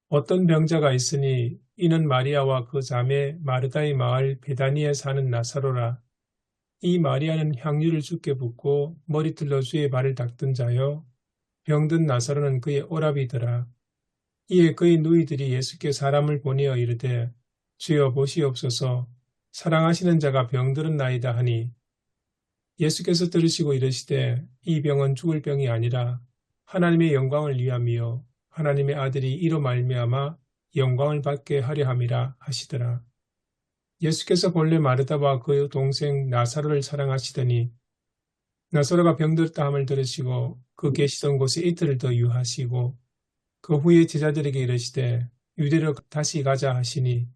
어떤 병자가 있으니 이는 마리아와 그 자매 마르다의 마을 베다니에 사는 나사로라. 이 마리아는 향유를 주께 붓고 머리틀로 주의 발을 닦던 자요. 병든 나사로는 그의 오라비더라. 이에 그의 누이들이 예수께 사람을 보내어 이르되 주여 보시옵소서 사랑하시는 자가 병들었나이다 하니 예수께서 들으시고 이르시되 이 병은 죽을 병이 아니라 하나님의 영광을 위함이요 하나님의 아들이 이로 말미암아 영광을 받게 하려 함이라 하시더라. 예수께서 본래 마르다와 그 동생 나사로를 사랑하시더니 나사로가 병들었다 함을 들으시고 그 계시던 곳에 이틀을 더 유하시고 그 후에 제자들에게 이르시되 유대로 다시 가자 하시니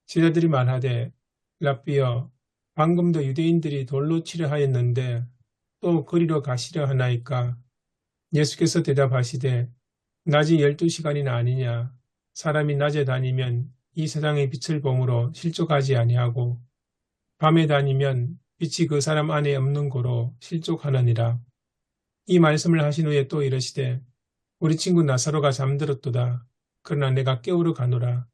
제자들이 말하되 랍비여 방금도 유대인들이 돌로 치려 하였는데 또 그리로 가시려 하나이까. 예수께서 대답하시되 낮이 12시간이나 아니냐. 사람이 낮에 다니면 이 세상의 빛을 보므로 실족하지 아니하고 밤에 다니면 빛이 그 사람 안에 없는 고로 실족하느니라. 이 말씀을 하신 후에 또 이르시되 우리 친구 나사로가 잠들었도다. 그러나 내가 깨우러 가노라.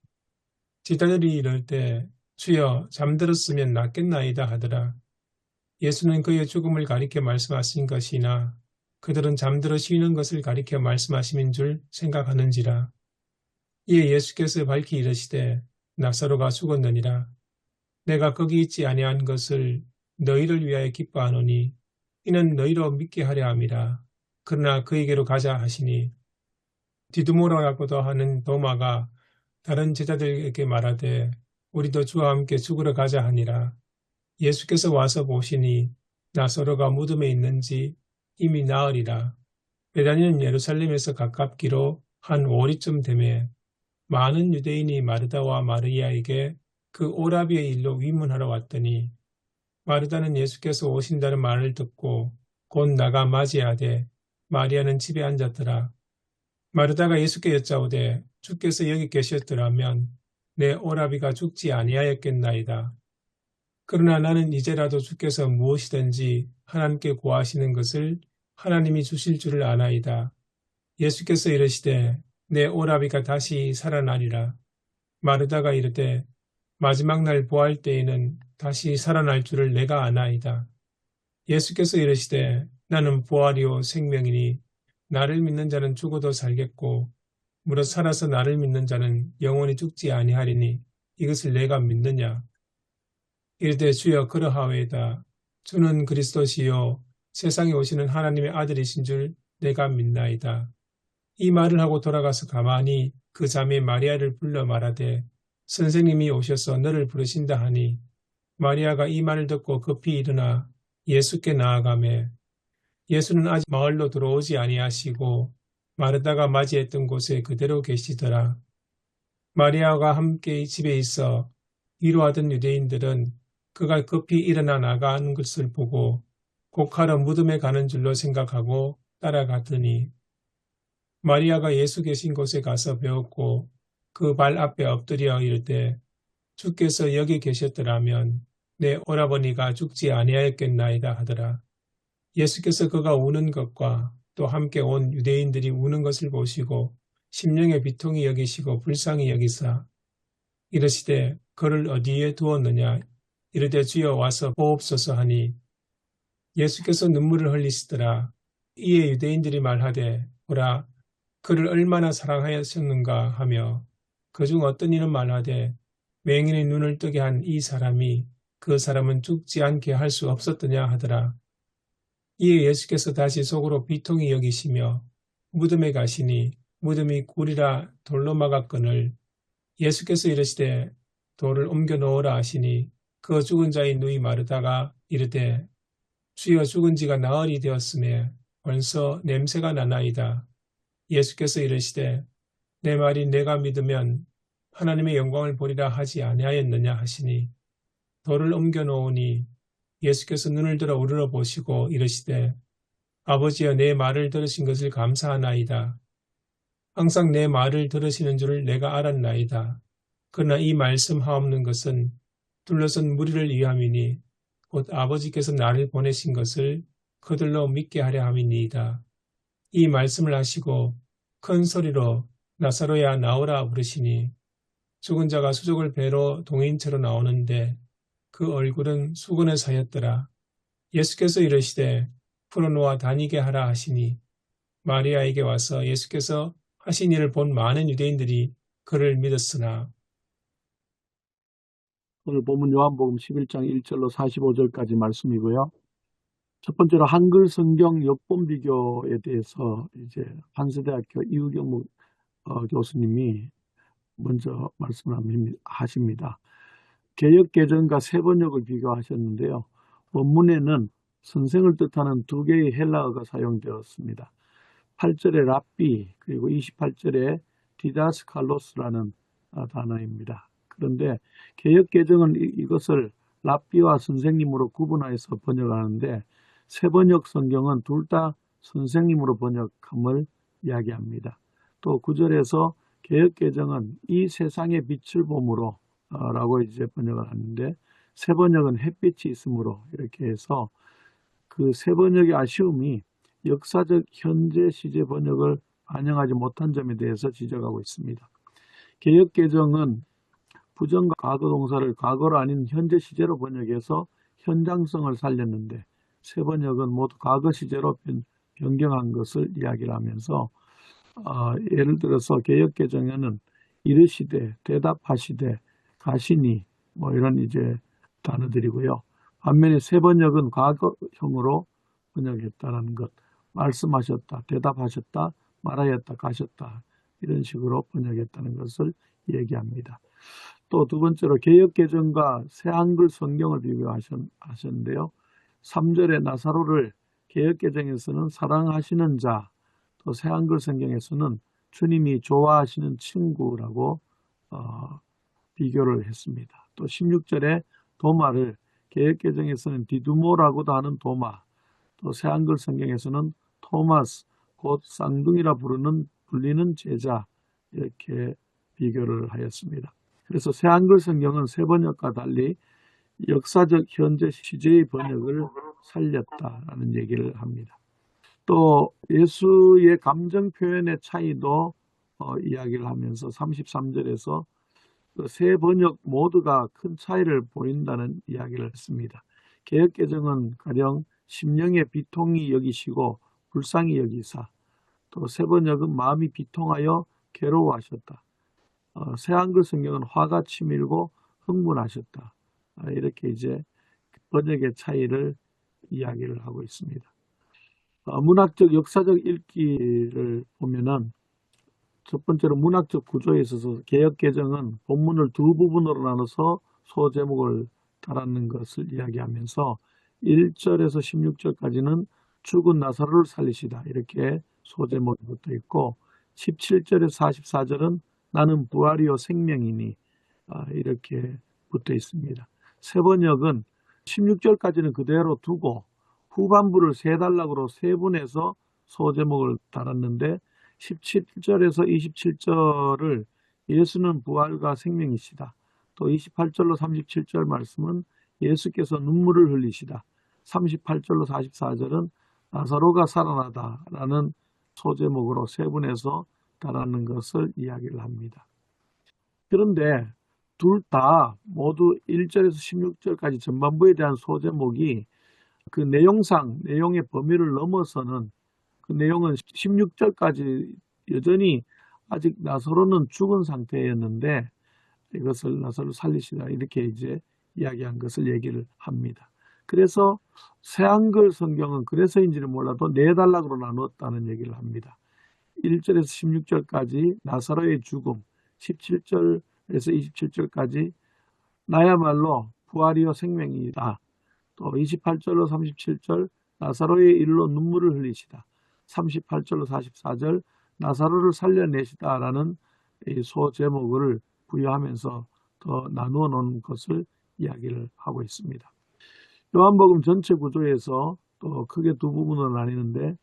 제자들이 이를 때 주여 잠들었으면 낫겠나이다 하더라. 예수는 그의 죽음을 가리켜 말씀하신 것이나 그들은 잠들어 쉬는 것을 가리켜 말씀하심인 줄 생각하는지라. 이에 예수께서 밝히 이르시되 나사로가 죽었느니라. 내가 거기 있지 아니한 것을 너희를 위하여 기뻐하노니 이는 너희로 믿게 하려 함이라. 그러나 그에게로 가자 하시니 디두모라고도 하는 도마가 다른 제자들에게 말하되 우리도 주와 함께 죽으러 가자 하니라. 예수께서 와서 보시니 나사로가 무덤에 있는지 이미 나으리라. 베다니는 예루살렘에서 가깝기로 한 오리쯤 되매 많은 유대인이 마르다와 마리아에게 그 오라비의 일로 위문하러 왔더니 마르다는 예수께서 오신다는 말을 듣고 곧 나가 맞이하되 마리아는 집에 앉았더라. 마르다가 예수께 여짜오되 주께서 여기 계셨더라면 내 오라비가 죽지 아니하였겠나이다. 그러나 나는 이제라도 주께서 무엇이든지 하나님께 구하시는 것을 하나님이 주실 줄을 아나이다. 예수께서 이르시되 내 오라비가 다시 살아나리라. 마르다가 이르되 마지막 날 부활 때에는 다시 살아날 줄을 내가 아나이다. 예수께서 이르시되 나는 부활이요 생명이니 나를 믿는 자는 죽어도 살겠고 무릇 살아서 나를 믿는 자는 영원히 죽지 아니하리니 이것을 내가 믿느냐. 이르되 주여 그러하오이다. 주는 그리스도시요 세상에 오시는 하나님의 아들이신 줄 내가 믿나이다. 이 말을 하고 돌아가서 가만히 그 자매 마리아를 불러 말하되 선생님이 오셔서 너를 부르신다 하니 마리아가 이 말을 듣고 급히 일어나 예수께 나아가매 예수는 아직 마을로 들어오지 아니하시고 마르다가 맞이했던 곳에 그대로 계시더라. 마리아가 함께 집에 있어 위로하던 유대인들은 그가 급히 일어나 나가는 것을 보고 곡하러 무덤에 가는 줄로 생각하고 따라갔더니 마리아가 예수 계신 곳에 가서 배웠고 그 발 앞에 엎드려 이르되 주께서 여기 계셨더라면 내 오라버니가 죽지 아니하였겠나이다 하더라. 예수께서 그가 우는 것과 또 함께 온 유대인들이 우는 것을 보시고 심령의 비통이 여기시고 불쌍히 여기사 이르시되 그를 어디에 두었느냐 이르되 주여 와서 보옵소서 하니 예수께서 눈물을 흘리시더라. 이에 유대인들이 말하되 보라 그를 얼마나 사랑하였었는가 하며 그중 어떤 이는 말하되 맹인의 눈을 뜨게 한 이 사람이 그 사람은 죽지 않게 할 수 없었더냐 하더라. 이에 예수께서 다시 속으로 비통히 여기시며 무덤에 가시니 무덤이 굴이라 돌로 막았거늘 예수께서 이르시되 돌을 옮겨 놓으라 하시니 그 죽은 자의 누이 마르다가 이르되 주여 죽은 지가 나흘이 되었으며 벌써 냄새가 나나이다. 예수께서 이르시되 내 말이 내가 믿으면 하나님의 영광을 보리라 하지 아니하였느냐 하시니 돌을 옮겨 놓으니 예수께서 눈을 들어 우러러 보시고 이르시되 아버지여 내 말을 들으신 것을 감사하나이다. 항상 내 말을 들으시는 줄을 내가 알았나이다. 그러나 이 말씀 하옵는 것은 둘러선 무리를 위함이니 곧 아버지께서 나를 보내신 것을 그들로 믿게 하려 함이니이다. 이 말씀을 하시고 큰 소리로 나사로야 나오라 부르시니 죽은 자가 수족을 베러 동인처럼 나오는데 그 얼굴은 수건에 사였더라. 예수께서 이르시되 풀어놓아 다니게 하라 하시니 마리아에게 와서 예수께서 하신 일을 본 많은 유대인들이 그를 믿었으나. 오늘 본문 요한복음 11장 1절로 45절까지 말씀이고요. 첫 번째로 한글 성경 역본 비교에 대해서 이제 한서대학교 이우경 교수님이 먼저 말씀을 하십니다. 개역 개정과 세번역을 비교하셨는데요. 원문에는 선생을 뜻하는 두 개의 헬라어가 사용되었습니다. 8절에 랍비 그리고 28절에 디다스칼로스라는 단어입니다. 그런데 개역 개정은 이것을 랍비와 선생님으로 구분하여서 번역하는데 세번역 성경은 둘 다 선생님으로 번역함을 이야기합니다. 또 9절에서 개역 개정은 이 세상의 빛을 봄으로 라고 이제 번역을 하는데 세번역은 햇빛이 있으므로 이렇게 해서 그 세번역의 아쉬움이 역사적 현재 시제 번역을 반영하지 못한 점에 대해서 지적하고 있습니다. 개역 개정은 부정과 과거 동사를 과거로 아닌 현재 시제로 번역해서 현장성을 살렸는데 세번역은 모두 과거 시제로 변경한 것을 이야기를 하면서 예를 들어서 개역 개정에는 이르시되 대답하시되 가시니 뭐 이런 이제 단어들이고요. 반면에 세번역은 과거형으로 번역했다는 것, 말씀하셨다, 대답하셨다, 말하였다, 가셨다 이런 식으로 번역했다는 것을 얘기합니다. 또 두 번째로 개역 개정과 새 한글 성경을 비교하셨는데요. 3절에 나사로를 개역 개정에서는 사랑하시는 자, 또 새 한글 성경에서는 주님이 좋아하시는 친구라고 비교를 했습니다. 또 16절에 도마를 개역 개정에서는 디두모라고도 하는 도마, 또 새 한글 성경에서는 토마스, 곧 쌍둥이라 불리는 제자 이렇게 비교를 하였습니다. 그래서 새 한글 성경은 새 번역과 달리 역사적 현재 시제의 번역을 살렸다라는 얘기를 합니다. 또 예수의 감정 표현의 차이도 이야기를 하면서 33절에서 세 번역 모두가 큰 차이를 보인다는 이야기를 했습니다. 개역 개정은 가령 심령의 비통이 여기시고 불쌍히 여기사, 또 세 번역은 마음이 비통하여 괴로워하셨다. 새 한글 성경은 화가 치밀고 흥분하셨다. 이렇게 이제 번역의 차이를 이야기를 하고 있습니다. 문학적 역사적 읽기를 보면은 첫 번째로 문학적 구조에 있어서 개역 개정은 본문을 두 부분으로 나눠서 소제목을 달았는 것을 이야기하면서 1절에서 16절까지는 죽은 나사로를 살리시다 이렇게 소제목이 붙어 있고 17절에서 44절은 나는 부활이요 생명이니 이렇게 붙어 있습니다. 세 번역은 16절까지는 그대로 두고 후반부를 세 단락으로 세분해서 소제목을 달았는데 17절에서 27절을 예수는 부활과 생명이시다. 또 28절로 37절 말씀은 예수께서 눈물을 흘리시다. 38절로 44절은 나사로가 살아나다라는 소제목으로 세분해서 달았는 것을 이야기를 합니다. 그런데 둘 다 모두 1절에서 16절까지 전반부에 대한 소제목이 그 내용의 범위를 넘어서는 그 내용은 16절까지 여전히 아직 나사로는 죽은 상태였는데 이것을 나사로 살리시다 이렇게 이제 이야기한 것을 얘기를 합니다. 그래서 새 한글 성경은 그래서인지는 몰라도 네 단락으로 나누었다는 얘기를 합니다. 1절에서 16절까지 나사로의 죽음, 17절에서 27절까지 나야말로 부활이요 생명이다. 또 28절로 37절 나사로의 일로 눈물을 흘리시다. 38절로 44절 나사로를 살려내시다라는 소제목을 부여하면서 더 나누어 놓은 것을 이야기를 하고 있습니다. 요한복음 전체 구조에서 또 크게 두 부분으로 나뉘는데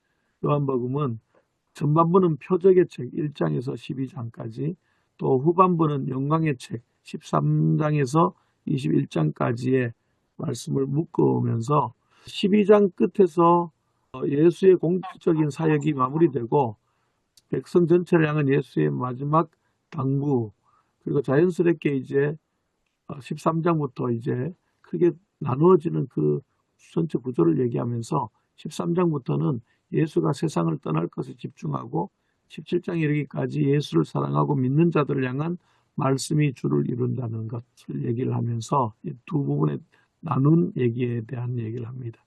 요한복음은 전반부는 표적의 책 1장에서 12장까지 또 후반부는 영광의 책 13장에서 21장까지의 말씀을 묶으면서 12장 끝에서 예수의 공식적인 사역이 마무리되고 백성 전체를 향한 예수의 마지막 당부, 그리고 자연스럽게 이제 13장부터 이제 크게 나누어지는 그 전체 구조를 얘기하면서 13장부터는 예수가 세상을 떠날 것에 집중하고 17장 이르기까지 예수를 사랑하고 믿는 자들을 향한 말씀이 주를 이룬다는 것을 얘기를 하면서 이 두 부분에 나눈 얘기에 대한 얘기를 합니다.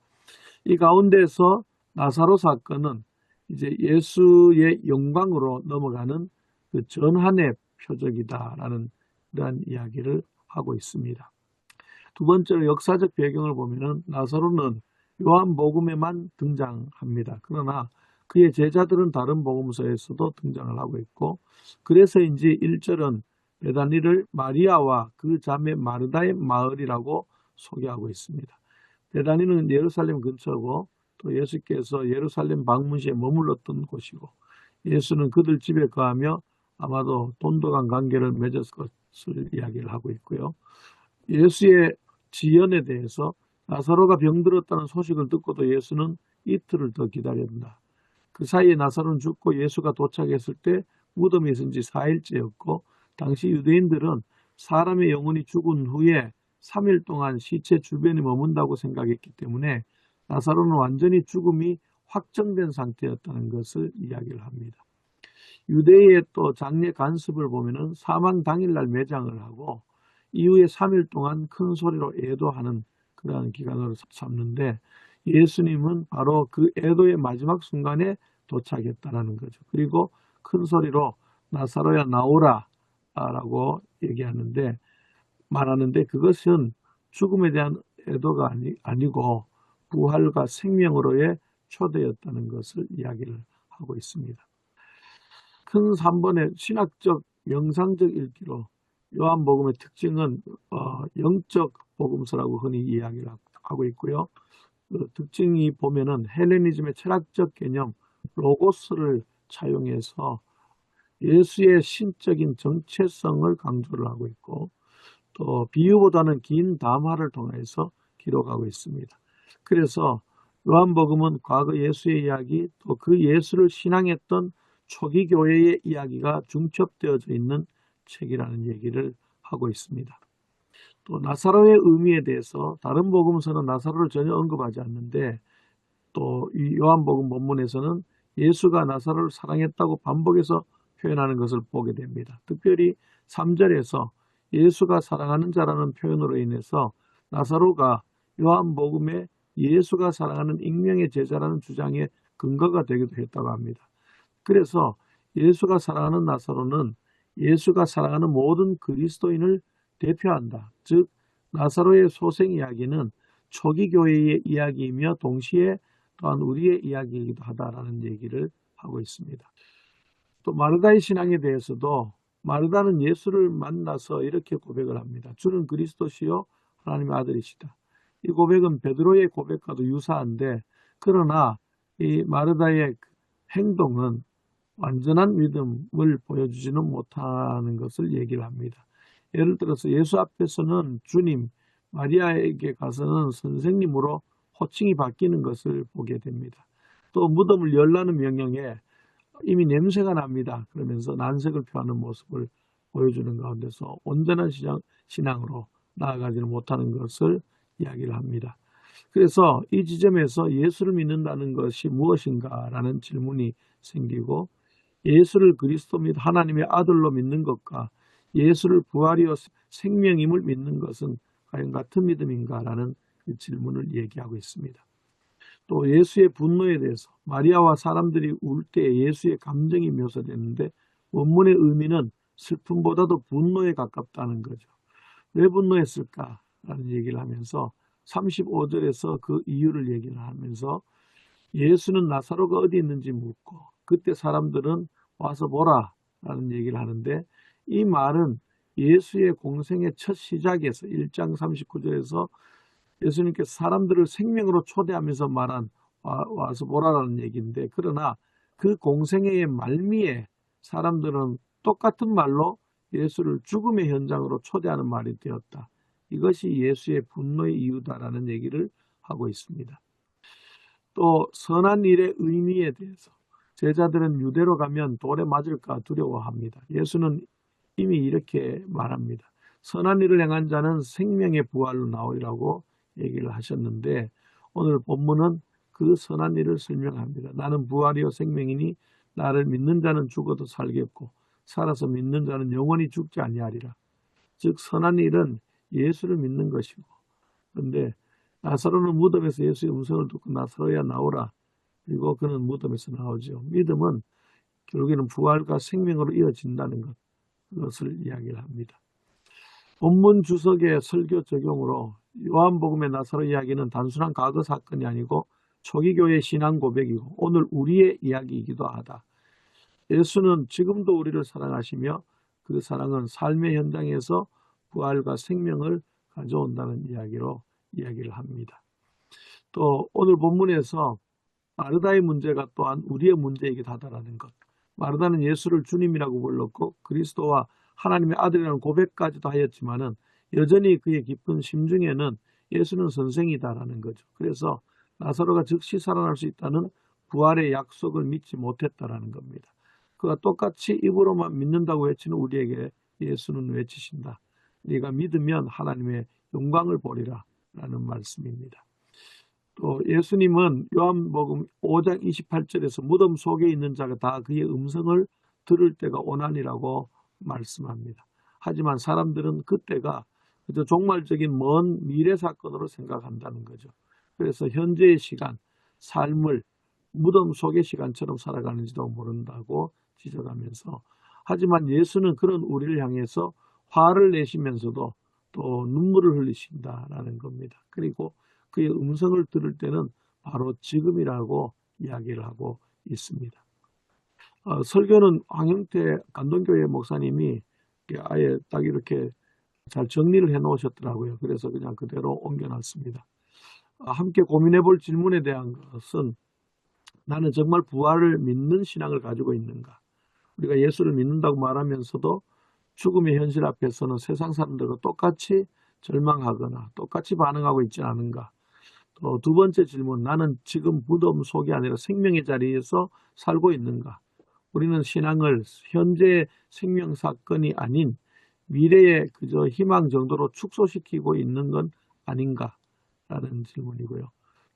이 가운데서 나사로 사건은 이제 예수의 영광으로 넘어가는 그 전환의 표적이다라는 그러한 이야기를 하고 있습니다. 두 번째로 역사적 배경을 보면은 나사로는 요한복음에만 등장합니다. 그러나 그의 제자들은 다른 복음서에서도 등장을 하고 있고, 그래서인지 1절은 베다니를 마리아와 그 자매 마르다의 마을이라고 소개하고 있습니다. 베다니는 예루살렘 근처고 또 예수께서 예루살렘 방문 시에 머물렀던 곳이고, 예수는 그들 집에 거하며 아마도 돈독한 관계를 맺었을 것을 이야기를 하고 있고요. 예수의 지연에 대해서 나사로가 병들었다는 소식을 듣고도 예수는 이틀을 더 기다린다. 그 사이에 나사로는 죽고 예수가 도착했을 때 무덤에 있은 지 4일째였고, 당시 유대인들은 사람의 영혼이 죽은 후에 3일 동안 시체 주변에 머문다고 생각했기 때문에 나사로는 완전히 죽음이 확정된 상태였다는 것을 이야기를 합니다. 유대의 또 장례 관습을 보면은 사망 당일날 매장을 하고 이후에 3일 동안 큰 소리로 애도하는 그러한 기간으로 삼는데, 예수님은 바로 그 애도의 마지막 순간에 도착했다는 거죠. 그리고 큰 소리로 나사로야 나오라 라고 말하는데 그것은 죽음에 대한 애도가 아니고 부활과 생명으로의 초대였다는 것을 이야기를 하고 있습니다. 큰 3번의 신학적 명상적 읽기로 요한복음의 특징은 영적 복음서라고 흔히 이야기를 하고 있고요. 그 특징이 보면은 헬레니즘의 철학적 개념 로고스를 차용해서 예수의 신적인 정체성을 강조를 하고 있고, 또 비유보다는 긴 담화를 통해서 기록하고 있습니다. 그래서 요한복음은 과거 예수의 이야기, 또 그 예수를 신앙했던 초기 교회의 이야기가 중첩되어져 있는 책이라는 얘기를 하고 있습니다. 또 나사로의 의미에 대해서 다른 복음서는 나사로를 전혀 언급하지 않는데, 또 이 요한복음 본문에서는 예수가 나사로를 사랑했다고 반복해서 표현하는 것을 보게 됩니다. 특별히 3절에서 예수가 사랑하는 자라는 표현으로 인해서 나사로가 요한복음에 예수가 사랑하는 익명의 제자라는 주장의 근거가 되기도 했다고 합니다. 그래서 예수가 사랑하는 나사로는 예수가 사랑하는 모든 그리스도인을 대표한다. 즉 나사로의 소생 이야기는 초기 교회의 이야기이며 동시에 또한 우리의 이야기이기도 하다라는 얘기를 하고 있습니다. 또 마르다의 신앙에 대해서도 마르다는 예수를 만나서 이렇게 고백을 합니다. 주는 그리스도시요 하나님의 아들이시다. 이 고백은 베드로의 고백과도 유사한데, 그러나 이 마르다의 행동은 완전한 믿음을 보여주지는 못하는 것을 얘기를 합니다. 예를 들어서 예수 앞에서는 주님, 마리아에게 가서는 선생님으로 호칭이 바뀌는 것을 보게 됩니다. 또 무덤을 열라는 명령에 이미 냄새가 납니다. 그러면서 난색을 표하는 모습을 보여주는 가운데서 온전한 신앙으로 나아가지는 못하는 것을 이야기를 합니다. 그래서 이 지점에서 예수를 믿는다는 것이 무엇인가라는 질문이 생기고, 예수를 그리스도 및 하나님의 아들로 믿는 것과 예수를 부활이요 생명임을 믿는 것은 과연 같은 믿음인가라는 그 질문을 얘기하고 있습니다. 또 예수의 분노에 대해서 마리아와 사람들이 울 때 예수의 감정이 묘사되는데, 원문의 의미는 슬픔보다도 분노에 가깝다는 거죠. 왜 분노했을까라는 얘기를 하면서 35절에서 그 이유를 얘기를 하면서 예수는 나사로가 어디 있는지 묻고, 그때 사람들은 와서 보라 라는 얘기를 하는데, 이 말은 예수의 공생의 첫 시작에서 1장 39절에서 예수님께서 사람들을 생명으로 초대하면서 말한 와서 보라라는 얘기인데, 그러나 그 공생애의 말미에 사람들은 똑같은 말로 예수를 죽음의 현장으로 초대하는 말이 되었다. 이것이 예수의 분노의 이유다라는 얘기를 하고 있습니다. 또 선한 일의 의미에 대해서 제자들은 유대로 가면 돌에 맞을까 두려워합니다. 예수는 이미 이렇게 말합니다. 선한 일을 행한 자는 생명의 부활로 나오리라고 얘기를 하셨는데 오늘 본문은 그 선한 일을 설명합니다. 나는 부활이요 생명이니 나를 믿는 자는 죽어도 살겠고 살아서 믿는 자는 영원히 죽지 아니하리라. 즉 선한 일은 예수를 믿는 것이고 그런데 나사로는 무덤에서 예수의 음성을 듣고 나사로야 나오라. 그리고 그는 무덤에서 나오죠. 믿음은 결국에는 부활과 생명으로 이어진다는 것. 그것을 이야기를 합니다. 본문 주석의 설교 적용으로 요한복음의 나사로 이야기는 단순한 과거 사건이 아니고 초기 교회의 신앙 고백이고 오늘 우리의 이야기이기도 하다. 예수는 지금도 우리를 사랑하시며 그 사랑은 삶의 현장에서 부활과 생명을 가져온다는 이야기로 이야기를 합니다. 또 오늘 본문에서 마르다의 문제가 또한 우리의 문제이기도 하다라는 것. 마르다는 예수를 주님이라고 불렀고 그리스도와 하나님의 아들이라는 고백까지도 하였지만은 여전히 그의 깊은 심중에는 예수는 선생이다라는 거죠. 그래서 나사로가 즉시 살아날 수 있다는 부활의 약속을 믿지 못했다라는 겁니다. 그가 똑같이 입으로만 믿는다고 외치는 우리에게 예수는 외치신다. 네가 믿으면 하나님의 영광을 보리라 라는 말씀입니다. 또 예수님은 요한복음 5장 28절에서 무덤 속에 있는 자가 다 그의 음성을 들을 때가 오나니라고 말씀합니다. 하지만 사람들은 그때가 그저 종말적인 먼 미래 사건으로 생각한다는 거죠. 그래서 현재의 시간, 삶을 무덤 속의 시간처럼 살아가는지도 모른다고 지적하면서 하지만 예수는 그런 우리를 향해서 화를 내시면서도 또 눈물을 흘리신다라는 겁니다. 그리고 그의 음성을 들을 때는 바로 지금이라고 이야기를 하고 있습니다. 설교는 황영태 감동교회 목사님이 아예 딱 이렇게 잘 정리를 해 놓으셨더라고요. 그래서 그냥 그대로 옮겨놨습니다. 함께 고민해 볼 질문에 대한 것은 나는 정말 부활을 믿는 신앙을 가지고 있는가? 우리가 예수를 믿는다고 말하면서도 죽음의 현실 앞에서는 세상 사람들과 똑같이 절망하거나 똑같이 반응하고 있지 않은가? 또 두 번째 질문, 나는 지금 무덤 속이 아니라 생명의 자리에서 살고 있는가? 우리는 신앙을 현재 생명 사건이 아닌 미래의 그저 희망 정도로 축소시키고 있는 건 아닌가? 라는 질문이고요.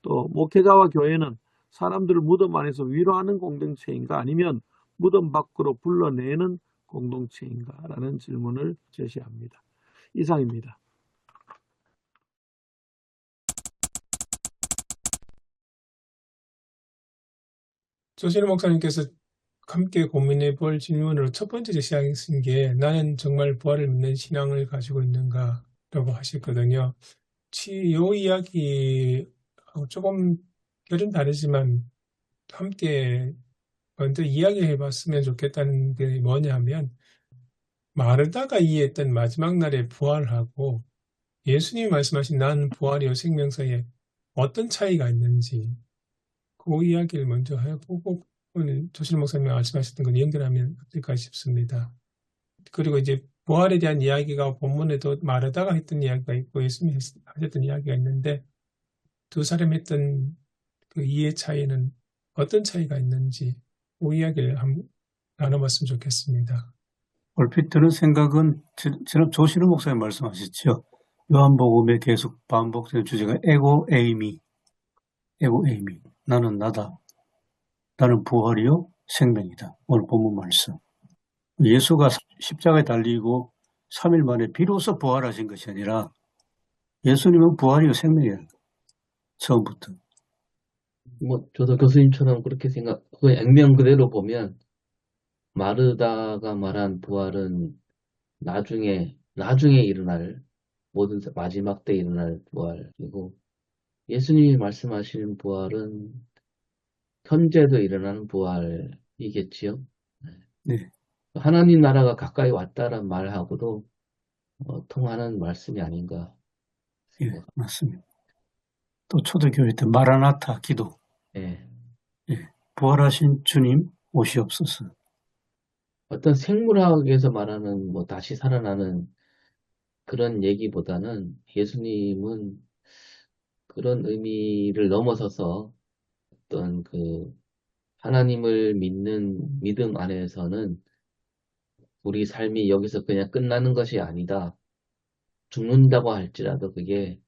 또 목회자와 교회는 사람들을 무덤 안에서 위로하는 공동체인가 아니면 무덤 밖으로 불러내는 공동체인가? 라는 질문을 제시합니다. 이상입니다. 조신호 목사님께서 함께 고민해 볼 질문으로 첫 번째 제시하신 게 나는 정말 부활을 믿는 신앙을 가지고 있는가라고 하셨거든요. 이 이야기하고 조금 결은 다르지만 함께 먼저 이야기해 봤으면 좋겠다는 게 뭐냐면 마르다가 이해했던 마지막 날의 부활하고 예수님이 말씀하신 나는 부활이요 생명 사이에 어떤 차이가 있는지 그 이야기를 먼저 해보고 오늘 조실 목사님이 말씀하셨던 걸 연결하면 어떨까 싶습니다. 그리고 이제 부활에 대한 이야기가 본문에도 마르다가 했던 이야기가 있고 예수님이 하셨던 이야기가 있는데 두 사람이 했던 그 이해 차이는 어떤 차이가 있는지 그 이야기를 한번 나눠봤으면 좋겠습니다. 얼핏 드는 생각은 지난 조신우 목사님 말씀하셨죠. 요한복음에 계속 반복되는 주제가 에고 에이미. 나는 나다. 나는 부활이요 생명이다. 오늘 본문 말씀. 예수가 십자가에 달리고 3일 만에 비로소 부활하신 것이 아니라 예수님은 부활이요 생명이에요. 처음부터. 저도 교수님처럼 그렇게 그 액면 그대로 보면 마르다가 말한 부활은 나중에 일어날 모든 마지막 때 일어날 부활이고 예수님이 말씀하시는 부활은 현재도 일어나는 부활이겠지요. 네. 하나님 나라가 가까이 왔다는 말하고도 통하는 말씀이 아닌가. 예, 맞습니다. 또 초대교회 때 마라나타 기도. 예. 예, 부활하신 주님 오시옵소서. 어떤 생물학에서 말하는 다시 살아나는 그런 얘기보다는 예수님은 그런 의미를 넘어서서 어떤 그 하나님을 믿는 믿음 안에서는 우리 삶이 여기서 그냥 끝나는 것이 아니다. 죽는다고 할지라도 그게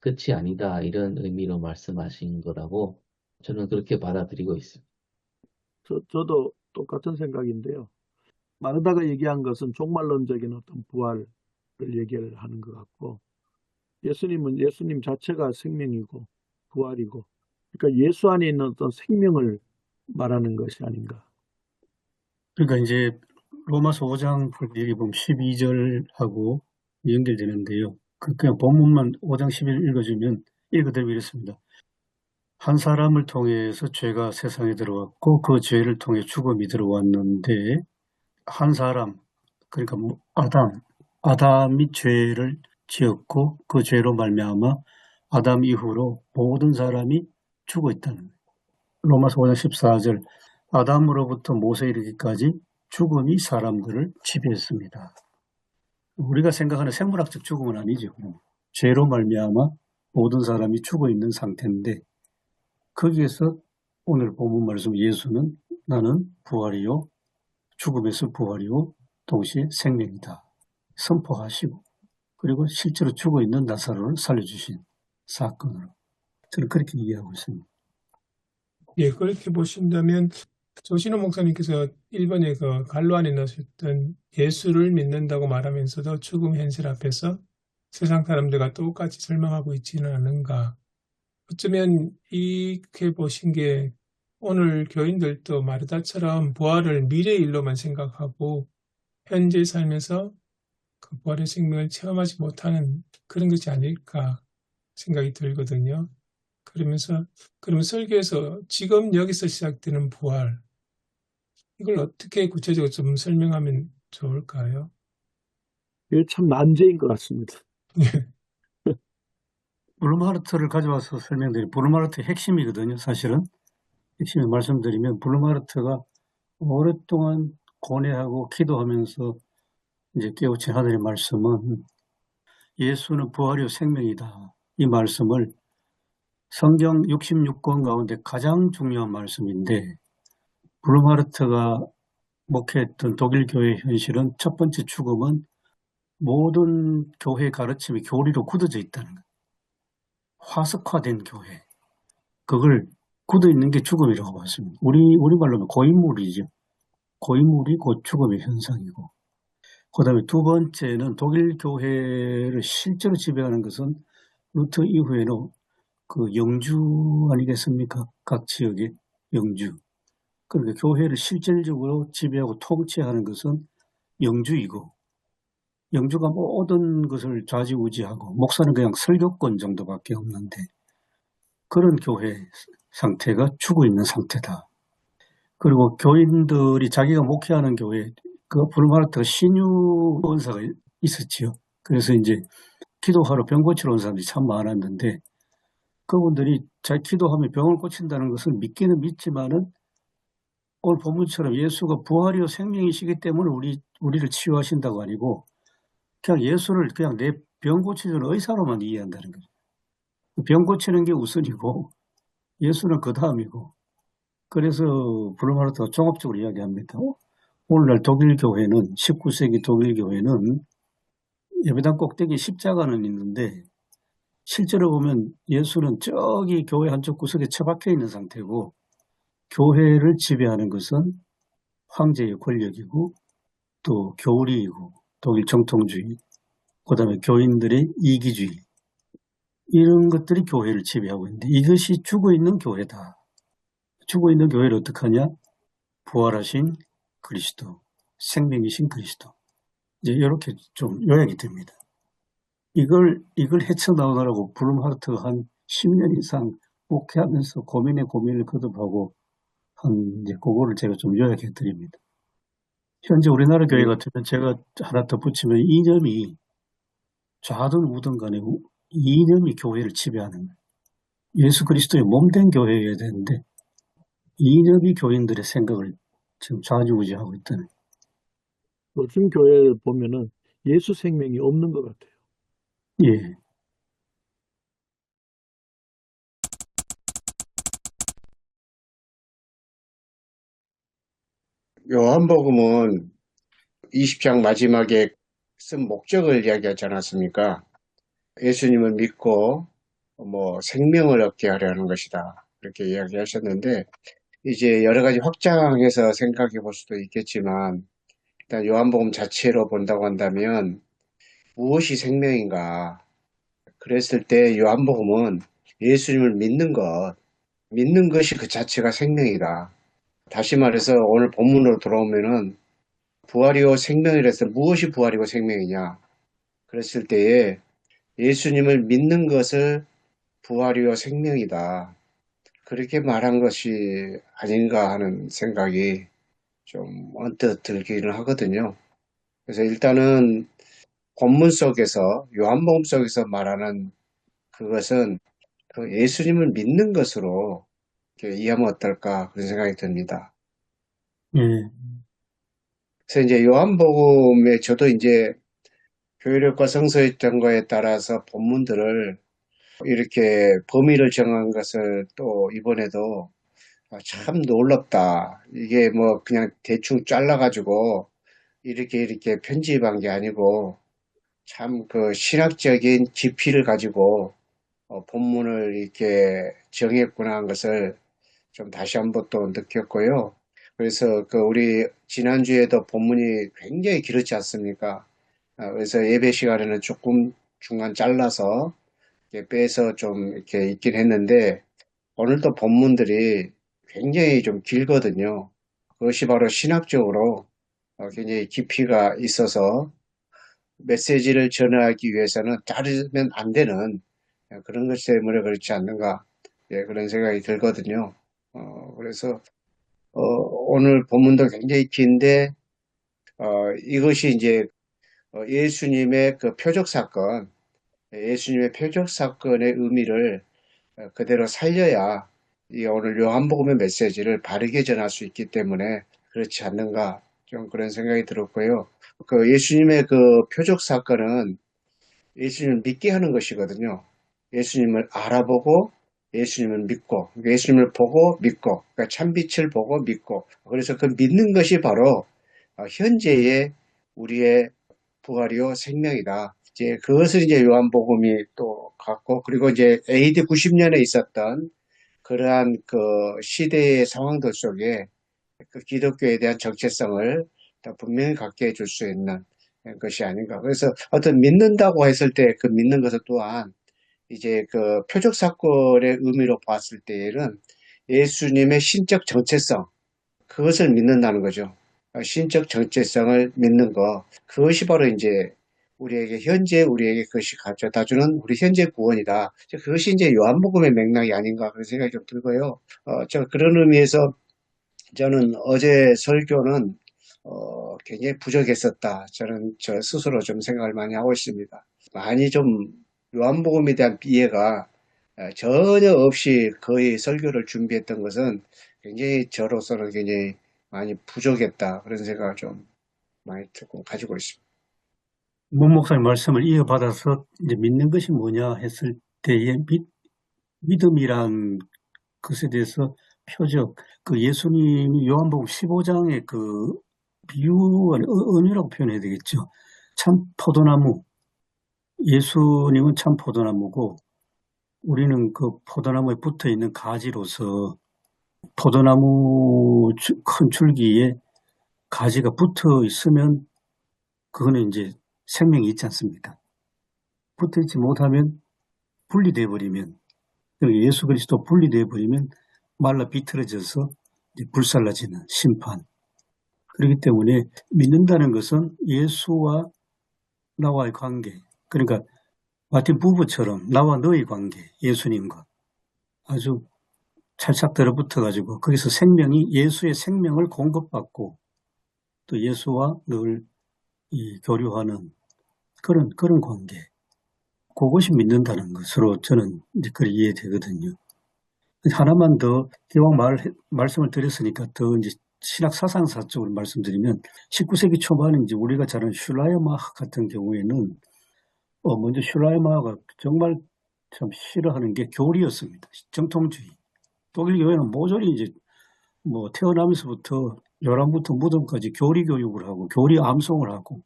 끝이 아니다. 이런 의미로 말씀하신 거라고 저는 그렇게 받아들이고 있습니다. 저도 똑같은 생각인데요. 마르다가 얘기한 것은 종말론적인 어떤 부활을 얘기를 하는 것 같고, 예수님은 예수님 자체가 생명이고 부활이고, 그러니까 예수 안에 있는 어떤 생명을 말하는 것이 아닌가. 그러니까 이제 로마서 5장 여기 보면 12절하고 연결되는데요. 그냥 본문만 5장 11절 읽어주면 읽어드리면 이렇습니다. 한 사람을 통해서 죄가 세상에 들어왔고 그 죄를 통해 죽음이 들어왔는데 한 사람, 그러니까 아담이 죄를 지었고 그 죄로 말미암아 아담 이후로 모든 사람이 죽어 있다는 거예요. 로마서 5장 14절 아담으로부터 모세 이르기까지 죽음이 사람들을 지배했습니다. 우리가 생각하는 생물학적 죽음은 아니죠. 죄로 말미암아 모든 사람이 죽어 있는 상태인데 거기에서 오늘 본문 말씀 예수는 나는 부활이요 죽음에서 부활이요 동시에 생명이다 선포하시고 그리고 실제로 죽어 있는 나사로를 살려주신 사건으로 저는 그렇게 이해하고 있습니다. 예, 그렇게 보신다면 조신호 목사님께서 1번에 그 갈로 안에 넣으셨던 예수를 믿는다고 말하면서도 죽음 현실 앞에서 세상 사람들과 똑같이 절망하고 있지는 않은가. 어쩌면 이렇게 보신 게 오늘 교인들도 마르다처럼 부활을 미래의 일로만 생각하고 현재 삶에서 그 부활의 생명을 체험하지 못하는 그런 것이 아닐까 생각이 들거든요. 그러면 설교에서 지금 여기서 시작되는 부활, 이걸 어떻게 구체적으로 좀 설명하면 좋을까요? 이게 참 난제인 것 같습니다. 블루마르트를 가져와서 설명드리면 블루마르트의 핵심이거든요. 사실은 핵심을 말씀드리면 블루마르트가 오랫동안 고뇌하고 기도하면서 이제 깨우친 하늘의 말씀은 예수는 부활이요 생명이다. 이 말씀을 성경 66권 가운데 가장 중요한 말씀인데 블루마르트가 목회했던 독일 교회의 현실은 첫 번째 죽음은 모든 교회 가르침이 교리로 굳어져 있다는 거예요. 화석화된 교회. 그걸 굳어 있는 게 죽음이라고 봤습니다. 우리말로 하면 고인물이죠. 고인물이 곧 죽음의 현상이고. 그 다음에 두 번째는 독일 교회를 실제로 지배하는 것은 루터 이후에는 그 영주 아니겠습니까? 각 지역의 영주. 그러니까 교회를 실질적으로 지배하고 통치하는 것은 영주이고, 영주가 모든 것을 좌지우지하고, 목사는 그냥 설교권 정도밖에 없는데, 그런 교회 상태가 죽어 있는 상태다. 그리고 교인들이 자기가 목회하는 교회, 그 블루마르트가 신유 원사가 있었지요. 그래서 이제 기도하러 병 고치러 온 사람들이 참 많았는데, 그분들이 자기 기도하면 병을 고친다는 것은 믿기는 믿지만은 오늘 본문처럼 예수가 부활이요 생명이시기 때문에 우리를 치유하신다고 아니고 그냥 예수를 그냥 내 병 고쳐주는 의사로만 이해한다는 거죠. 병 고치는 게 우선이고 예수는 그 다음이고 그래서 블루마르트가 종합적으로 이야기합니다. 오늘날 독일 교회는 19세기 독일 교회는 예배당 꼭대기 십자가는 있는데 실제로 보면 예수는 저기 교회 한쪽 구석에 처박혀 있는 상태고 교회를 지배하는 것은 황제의 권력이고 또 교리이고 독일 정통주의 그 다음에 교인들의 이기주의 이런 것들이 교회를 지배하고 있는데 이것이 죽어있는 교회다. 죽어있는 교회를 어떻게 하냐? 부활하신 그리스도, 생명이신 그리스도. 이제 이렇게 좀 요약이 됩니다. 이걸 헤쳐나오느라고 블룸하르트가 한 10년 이상 목회하면서 고민에 고민을 거듭하고 이제 그거를 제가 좀 요약해 드립니다. 현재 우리나라 교회 같으면 제가 하나 더 붙이면 이념이 좌든 우든 간에 이념이 교회를 지배하는 거예요. 예수 그리스도의 몸된 교회여야 되는데 이념이 교인들의 생각을 지금 좌지우지하고 있다는 거예요. 요즘 교회를 보면은 예수 생명이 없는 것 같아요. 예. 요한복음은 20장 마지막에 쓴 목적을 이야기하지 않았습니까? 예수님을 믿고 생명을 얻게 하려는 것이다. 그렇게 이야기하셨는데 이제 여러 가지 확장해서 생각해 볼 수도 있겠지만 일단 요한복음 자체로 본다고 한다면 무엇이 생명인가? 그랬을 때 요한복음은 예수님을 믿는 것이 그 자체가 생명이다. 다시 말해서 오늘 본문으로 돌아오면은 부활이요 생명이라서 무엇이 부활이고 생명이냐? 그랬을 때에 예수님을 믿는 것을 부활이요 생명이다. 그렇게 말한 것이 아닌가 하는 생각이 좀 언뜻 들기는 하거든요. 그래서 일단은 본문 속에서 요한복음 속에서 말하는 그것은 그 예수님을 믿는 것으로 이렇게 이해하면 어떨까 그런 생각이 듭니다. 예, 그래서 이제 요한복음에 저도 이제 교회력과 성서의정과에 따라서 본문들을 이렇게 범위를 정한 것을 또 이번에도 참 놀랍다. 이게 그냥 대충 잘라가지고 이렇게 편집한 게 아니고 참 그 신학적인 깊이를 가지고 본문을 이렇게 정했구나 하는 것을 좀 다시 한번 또 느꼈고요. 그래서 우리 지난주에도 본문이 굉장히 길었지 않습니까? 그래서 예배 시간에는 조금 중간 잘라서 이렇게 빼서 좀 이렇게 있긴 했는데 오늘도 본문들이 굉장히 좀 길거든요. 그것이 바로 신학적으로 굉장히 깊이가 있어서 메시지를 전하기 위해서는 자르면 안 되는 그런 것 때문에 그렇지 않는가 그런 생각이 들거든요. 그래서 오늘 본문도 굉장히 긴데 이것이 이제 예수님의 그 표적 사건, 예수님의 표적 사건의 의미를 그대로 살려야 이 오늘 요한복음의 메시지를 바르게 전할 수 있기 때문에 그렇지 않는가 좀 그런 생각이 들었고요. 그 예수님의 그 표적 사건은 예수님을 믿게 하는 것이거든요. 예수님을 알아보고 예수님을 믿고 예수님을 보고 믿고 그러니까 참빛을 보고 믿고 그래서 그 믿는 것이 바로 현재의 우리의 부활이요 생명이다. 이제 그것을 이제 요한복음이 또 갖고 그리고 이제 AD 90년에 있었던 그러한 그 시대의 상황들 속에 그 기독교에 대한 정체성을 더 분명히 갖게 해줄 수 있는 것이 아닌가. 그래서 어떤 믿는다고 했을 때 그 믿는 것을 또한 이제 그 표적 사건의 의미로 봤을 때에는 예수님의 신적 정체성, 그것을 믿는다는 거죠. 신적 정체성을 믿는 것, 그것이 바로 이제 우리에게 그것이 가져다주는 우리 현재 구원이다. 그것이 이제 요한복음의 맥락이 아닌가 그런 생각이 좀 들고요. 그런 의미에서 저는 어제 설교는 굉장히 부족했었다. 저는 저 스스로 좀 생각을 많이 하고 있습니다. 많이 좀 요한복음에 대한 이해가 전혀 없이 거의 설교를 준비했던 것은 굉장히 저로서는 굉장히 많이 부족했다. 그런 생각을 좀 많이 조금 가지고 있습니다. 문 목사님 말씀을 이어받아서 이제 믿는 것이 뭐냐 했을 때의 믿음이란 것에 대해서 표적, 그 예수님이 요한복음 15장의 그 비유와 은유라고 표현해야 되겠죠. 참 포도나무, 예수님은 참 포도나무고 우리는 그 포도나무에 붙어 있는 가지로서 포도나무 큰 줄기에 가지가 붙어 있으면 그거는 이제 생명이 있지 않습니까? 붙어 있지 못하면 분리돼 버리면 예수 그리스도 분리돼 버리면 말라 비틀어져서 불살라지는 심판. 그렇기 때문에 믿는다는 것은 예수와 나와의 관계, 그러니까 마틴 부부처럼 나와 너의 관계, 예수님과 아주 찰싹 들어붙어가지고 거기서 예수의 생명을 공급받고 또 예수와 늘 교류하는 그런 관계. 그것이 믿는다는 것으로 저는 이제 그렇게 이해되거든요. 하나만 더 기왕 말씀을 드렸으니까 더 이제 신학 사상사 쪽으로 말씀드리면 19세기 초반에 이제 우리가 잘 아는 슐라이어마흐 같은 경우에는 먼저 슐라이어마흐가 정말 참 싫어하는 게 교리였습니다. 정통주의. 독일 교회는 모조리 이제 태어나면서부터 요람부터 무덤까지 교리 교육을 하고 교리 암송을 하고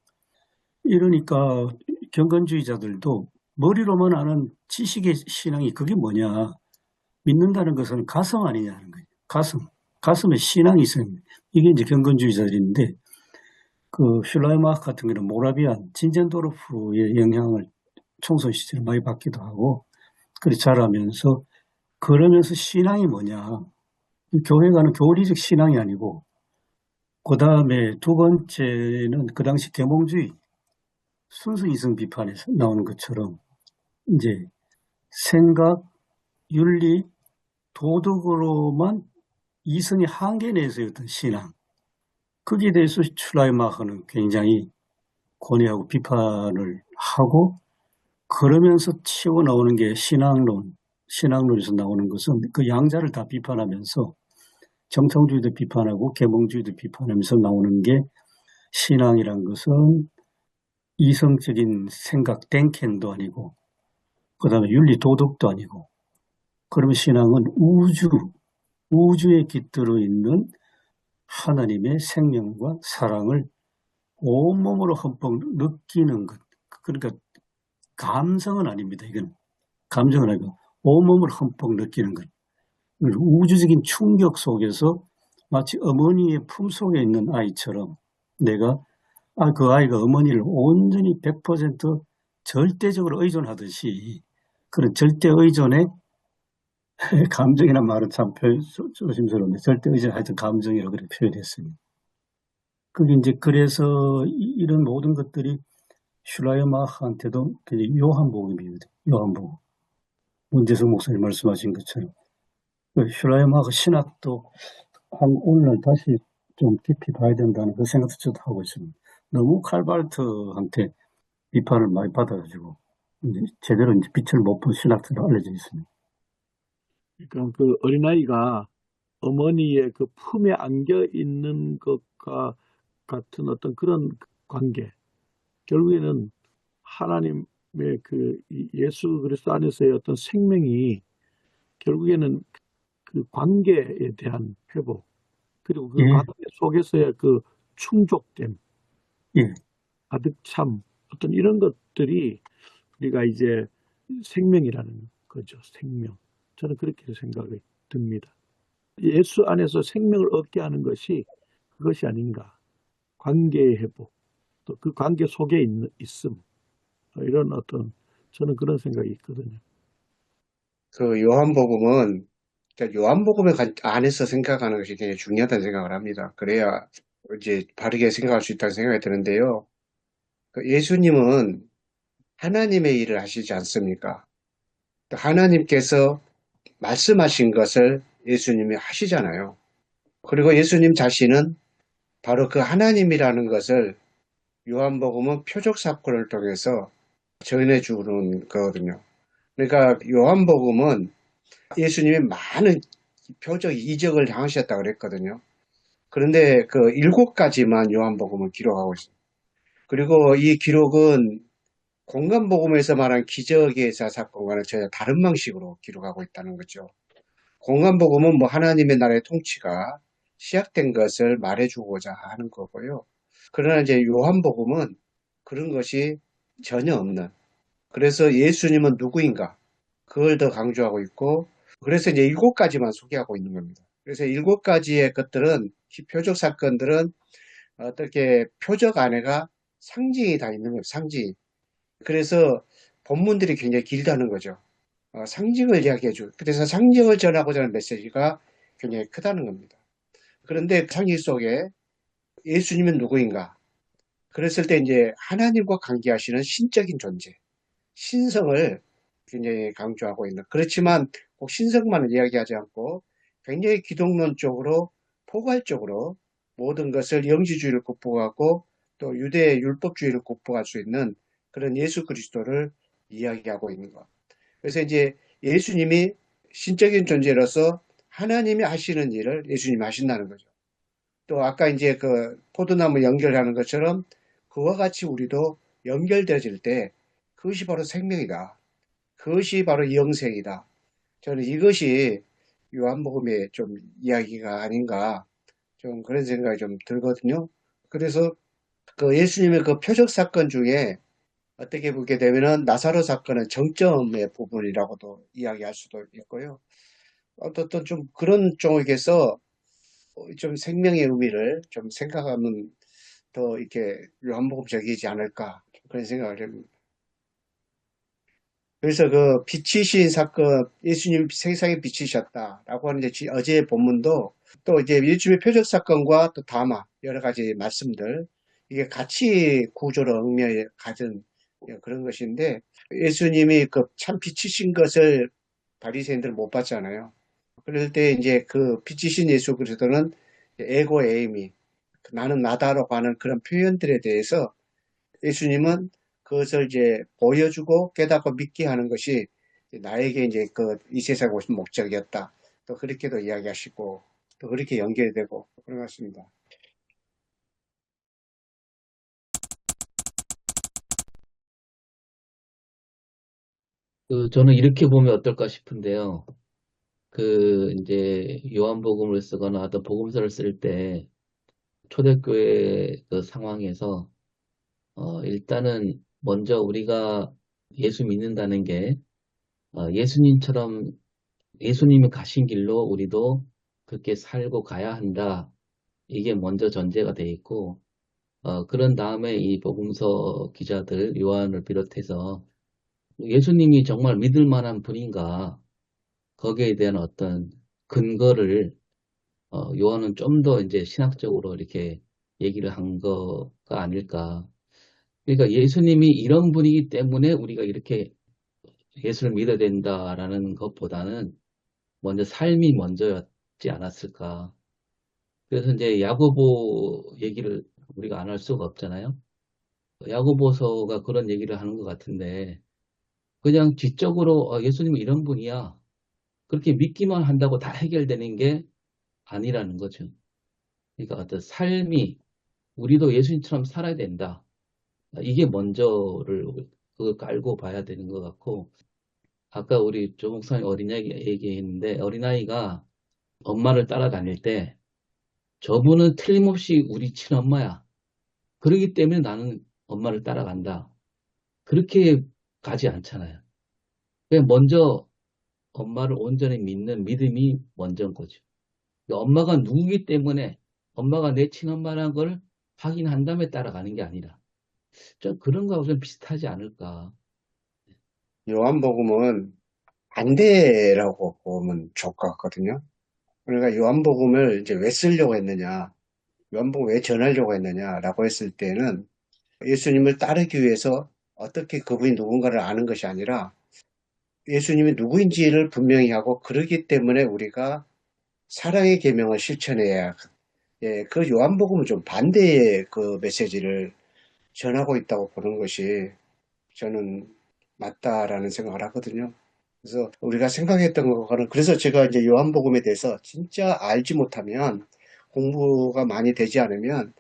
이러니까 경건주의자들도 머리로만 아는 지식의 신앙이 그게 뭐냐. 믿는다는 것은 가슴 아니냐는 거예요. 가슴에 신앙이 있어요. 이게 이제 경건주의자들인데 그 슐라이마흐 같은 경우는 모라비안, 진젠도르프의 영향을 총선 시절에 많이 받기도 하고 그렇게 자라면서 그러면서 신앙이 뭐냐. 교회가는 교리적 신앙이 아니고 그 다음에 두 번째는 그 당시 계몽주의 순수 이성 비판에서 나오는 것처럼 이제 생각, 윤리, 도덕으로만 이성의 한계 내에서의 어떤 신앙 거기에 대해서 슐라이마흐는 굉장히 권위하고 비판을 하고 그러면서 치고 나오는 게 신앙론에서 나오는 것은 그 양자를 다 비판하면서 정통주의도 비판하고 계몽주의도 비판하면서 나오는 게 신앙이란 것은 이성적인 생각, 땡켄도 아니고 그 다음에 윤리, 도덕도 아니고 그러면 신앙은 우주에 깃들어 있는 하나님의 생명과 사랑을 온몸으로 흠뻑 느끼는 것. 그러니까 감성은 아닙니다. 이건 감정은 아니고 온몸으로 흠뻑 느끼는 것. 우주적인 충격 속에서 마치 어머니의 품속에 있는 아이처럼 내가 그 아이가 어머니를 온전히 100% 절대적으로 의존하듯이 그런 절대 의존의 감정이란 말은 참 조심스러운데 절대 의존 하여튼 감정이라고 그렇게 표현했습니다. 그게 이제 그래서 이런 모든 것들이 슐라이마흐한테도 굉장히 요한복음입니다. 요한복음. 문재성 목사님 말씀하신 것처럼 슐라이마흐 신학도 오늘날 다시 좀 깊이 봐야 된다는 그 생각도 저도 하고 있습니다. 너무 칼발트한테 비판을 많이 받아가지고 이제 제대로 이제 빛을 못 본 신학자로 알려져 있습니다. 그러니까 그 어린아이가 어머니의 그 품에 안겨 있는 것과 같은 어떤 그런 관계. 결국에는 하나님의 그 예수 그리스도 안에서의 어떤 생명이 결국에는 그 관계에 대한 회복 그리고 그 예. 관계 속에서의 그 충족됨, 예. 가득 참 어떤 이런 것들이 우리가 이제 생명이라는 거죠. 생명. 저는 그렇게 생각이 듭니다. 예수 안에서 생명을 얻게 하는 것이 그것이 아닌가. 관계의 회복, 또 그 관계 속에 있음. 이런 어떤 저는 그런 생각이 있거든요. 그 요한복음은 그러니까 요한복음의 안에서 생각하는 것이 굉장히 중요하다는 생각을 합니다. 그래야 이제 바르게 생각할 수 있다는 생각이 드는데요. 그 예수님은 하나님의 일을 하시지 않습니까? 하나님께서 말씀하신 것을 예수님이 하시잖아요. 그리고 예수님 자신은 바로 그 하나님이라는 것을 요한복음은 표적 사건을 통해서 전해 주는 거거든요. 그러니까 요한복음은 예수님이 많은 표적 이적을 당하셨다고 그랬거든요. 그런데 그 7가지만 요한복음은 기록하고 있습니다. 그리고 이 기록은 공간복음에서 말한 기적의 사건과는 전혀 다른 방식으로 기록하고 있다는 거죠. 공간복음은 뭐 하나님의 나라의 통치가 시작된 것을 말해주고자 하는 거고요. 그러나 이제 요한복음은 그런 것이 전혀 없는. 그래서 예수님은 누구인가? 그걸 더 강조하고 있고, 그래서 이제 7가지만 소개하고 있는 겁니다. 그래서 7가지의 것들은, 표적 사건들은 어떻게 표적 안에가 상징이 다 있는 거예요. 상징. 그래서 본문들이 굉장히 길다는 거죠. 상징을 이야기해줘. 그래서 상징을 전하고자 하는 메시지가 굉장히 크다는 겁니다. 그런데 그 상징 속에 예수님은 누구인가? 그랬을 때 이제 하나님과 관계하시는 신적인 존재, 신성을 굉장히 강조하고 있는. 그렇지만 꼭 신성만을 이야기하지 않고 굉장히 기독론적으로 포괄적으로 모든 것을 영지주의를 극복하고 또 유대 율법주의를 극복할 수 있는 그런 예수 그리스도를 이야기하고 있는 것. 그래서 이제 예수님이 신적인 존재로서 하나님이 하시는 일을 예수님이 하신다는 거죠. 또 아까 이제 그 포도나무 연결하는 것처럼 그와 같이 우리도 연결되어질 때 그것이 바로 생명이다. 그것이 바로 영생이다. 저는 이것이 요한복음의 좀 이야기가 아닌가 좀 그런 생각이 좀 들거든요. 그래서 그 예수님의 그 표적 사건 중에 어떻게 보게 되면은 나사로 사건은 정점의 부분이라고도 이야기할 수도 있고요. 어떻든 좀 그런 쪽에서 좀 생명의 의미를 좀 생각하면 더 이렇게 요한복음적이지 않을까 그런 생각을 합니다. 그래서 그 빛이신 사건, 예수님 세상에 빛이셨다라고 하는 이제 어제의 본문도 또 이제 예수님의 표적 사건과 또 다마 여러 가지 말씀들 이게 같이 구조로 얽매여 가진 그런 것인데 예수님이 그 참 빛이신 것을 바리새인들은 못 봤잖아요. 그럴 때 이제 그 빛이신 예수 그리스도는 에고 에이미 나는 나다라고 하는 그런 표현들에 대해서 예수님은 그것을 이제 보여주고 깨닫고 믿게 하는 것이 나에게 이제 그 이 세상에 오신 목적이었다. 또 그렇게도 이야기하시고 또 그렇게 연결되고 그런 것 같습니다. 저는 이렇게 보면 어떨까 싶은데요. 이제 요한복음을 쓰거나 어떤 복음서를 쓸 때 초대교회 그 상황에서 일단은 먼저 우리가 예수 믿는다는 게 예수님처럼 예수님이 가신 길로 우리도 그렇게 살고 가야 한다. 이게 먼저 전제가 돼 있고 그런 다음에 이 복음서 기자들 요한을 비롯해서 예수님이 정말 믿을 만한 분인가 거기에 대한 어떤 근거를 요한은 좀 더 이제 신학적으로 이렇게 얘기를 한 거가 아닐까. 그러니까 예수님이 이런 분이기 때문에 우리가 이렇게 예수를 믿어야 된다라는 것보다는 먼저 삶이 먼저였지 않았을까. 그래서 이제 야고보 얘기를 우리가 안 할 수가 없잖아요. 야고보서가 그런 얘기를 하는 것 같은데 그냥 지적으로 예수님은 이런 분이야. 그렇게 믿기만 한다고 다 해결되는 게 아니라는 거죠. 그러니까 어떤 삶이 우리도 예수님처럼 살아야 된다. 이게 먼저를 그걸 깔고 봐야 되는 것 같고 아까 우리 조 목사님 어린아이 얘기했는데 어린아이가 엄마를 따라다닐 때 저분은 틀림없이 우리 친엄마야. 그렇기 때문에 나는 엄마를 따라간다. 그렇게 가지 않잖아요. 그냥 먼저 엄마를 온전히 믿는 믿음이 먼저인 거죠. 그러니까 엄마가 누구기 때문에 엄마가 내 친엄마라는 걸 확인한 다음에 따라가는 게 아니라 좀 그런 거하고 좀 비슷하지 않을까. 요한복음은 반대라고 보면 좋을 것 같거든요. 그러니까 요한복음을 이제 왜 쓰려고 했느냐, 요한복음 왜 전하려고 했느냐라고 했을 때는 예수님을 따르기 위해서 어떻게 그분이 누군가를 아는 것이 아니라 예수님이 누구인지를 분명히 하고 그러기 때문에 우리가 사랑의 계명을 실천해야 예, 그 요한복음은 좀 반대의 그 메시지를 전하고 있다고 보는 것이 저는 맞다라는 생각을 하거든요. 그래서 우리가 생각했던 거는 그래서 제가 이제 요한복음에 대해서 진짜 알지 못하면 공부가 많이 되지 않으면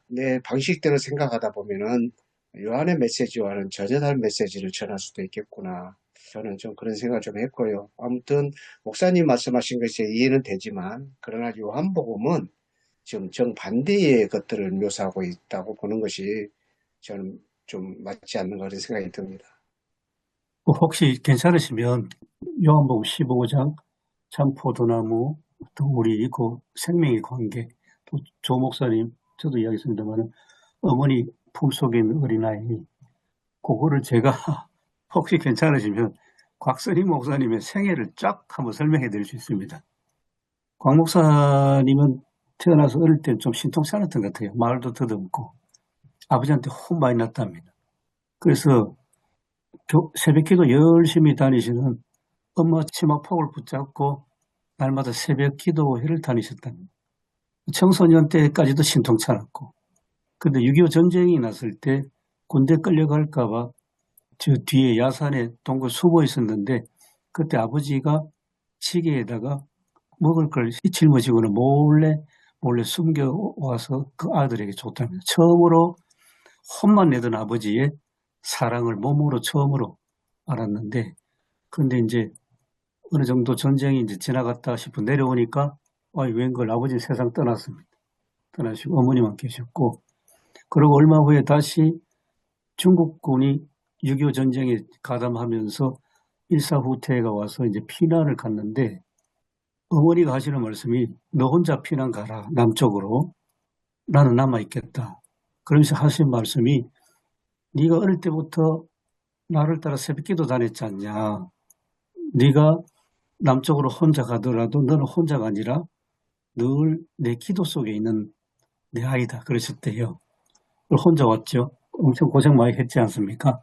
내 방식대로 생각하다 보면은 요한의 메시지와는 전혀 다른 메시지를 전할 수도 있겠구나. 저는 좀 그런 생각을 좀 했고요. 아무튼 목사님 말씀하신 것이 이해는 되지만 그러나 요한복음은 지금 정반대의 것들을 묘사하고 있다고 보는 것이 저는 좀 맞지 않는 거 그런 생각이 듭니다. 혹시 괜찮으시면 요한복음 15장 참 포도나무 또 우리 그 생명의 관계 또 조 목사님 저도 이야기했습니다만 어머니 품속에 있는 어린아이 그거를 제가 혹시 괜찮으시면 곽선희 목사님의 생애를 쫙 한번 설명해 드릴 수 있습니다. 곽 목사님은 태어나서 어릴 때 좀 신통치 않았던 것 같아요. 말도 더듬고 아버지한테 혼 많이 났답니다. 그래서 새벽기도 열심히 다니시는 엄마 치마폭을 붙잡고 날마다 새벽기도회를 다니셨답니다. 청소년 때까지도 신통치 않았고 근데 6.25 전쟁이 났을 때 군대 끌려갈까봐 저 뒤에 야산에 동굴 숨어 있었는데 그때 아버지가 시계에다가 먹을 걸 짊어지고는 몰래 숨겨와서 그 아들에게 줬답니다. 처음으로 혼만 내던 아버지의 사랑을 몸으로 처음으로 알았는데 근데 이제 어느 정도 전쟁이 이제 지나갔다 싶어 내려오니까 웬걸 아버지 세상 떠났습니다. 떠나시고 어머니만 계셨고, 그리고 얼마 후에 다시 중국군이 6.25 전쟁에 가담하면서 일사후퇴가 와서 이제 피난을 갔는데, 어머니가 하시는 말씀이 너 혼자 피난 가라, 남쪽으로. 나는 남아있겠다. 그러면서 하신 말씀이 네가 어릴 때부터 나를 따라 새벽기도 다녔지 않냐. 네가 남쪽으로 혼자 가더라도 너는 혼자가 아니라 늘 내 기도 속에 있는 내 아이다. 그러셨대요. 혼자 왔죠. 엄청 고생 많이 했지 않습니까?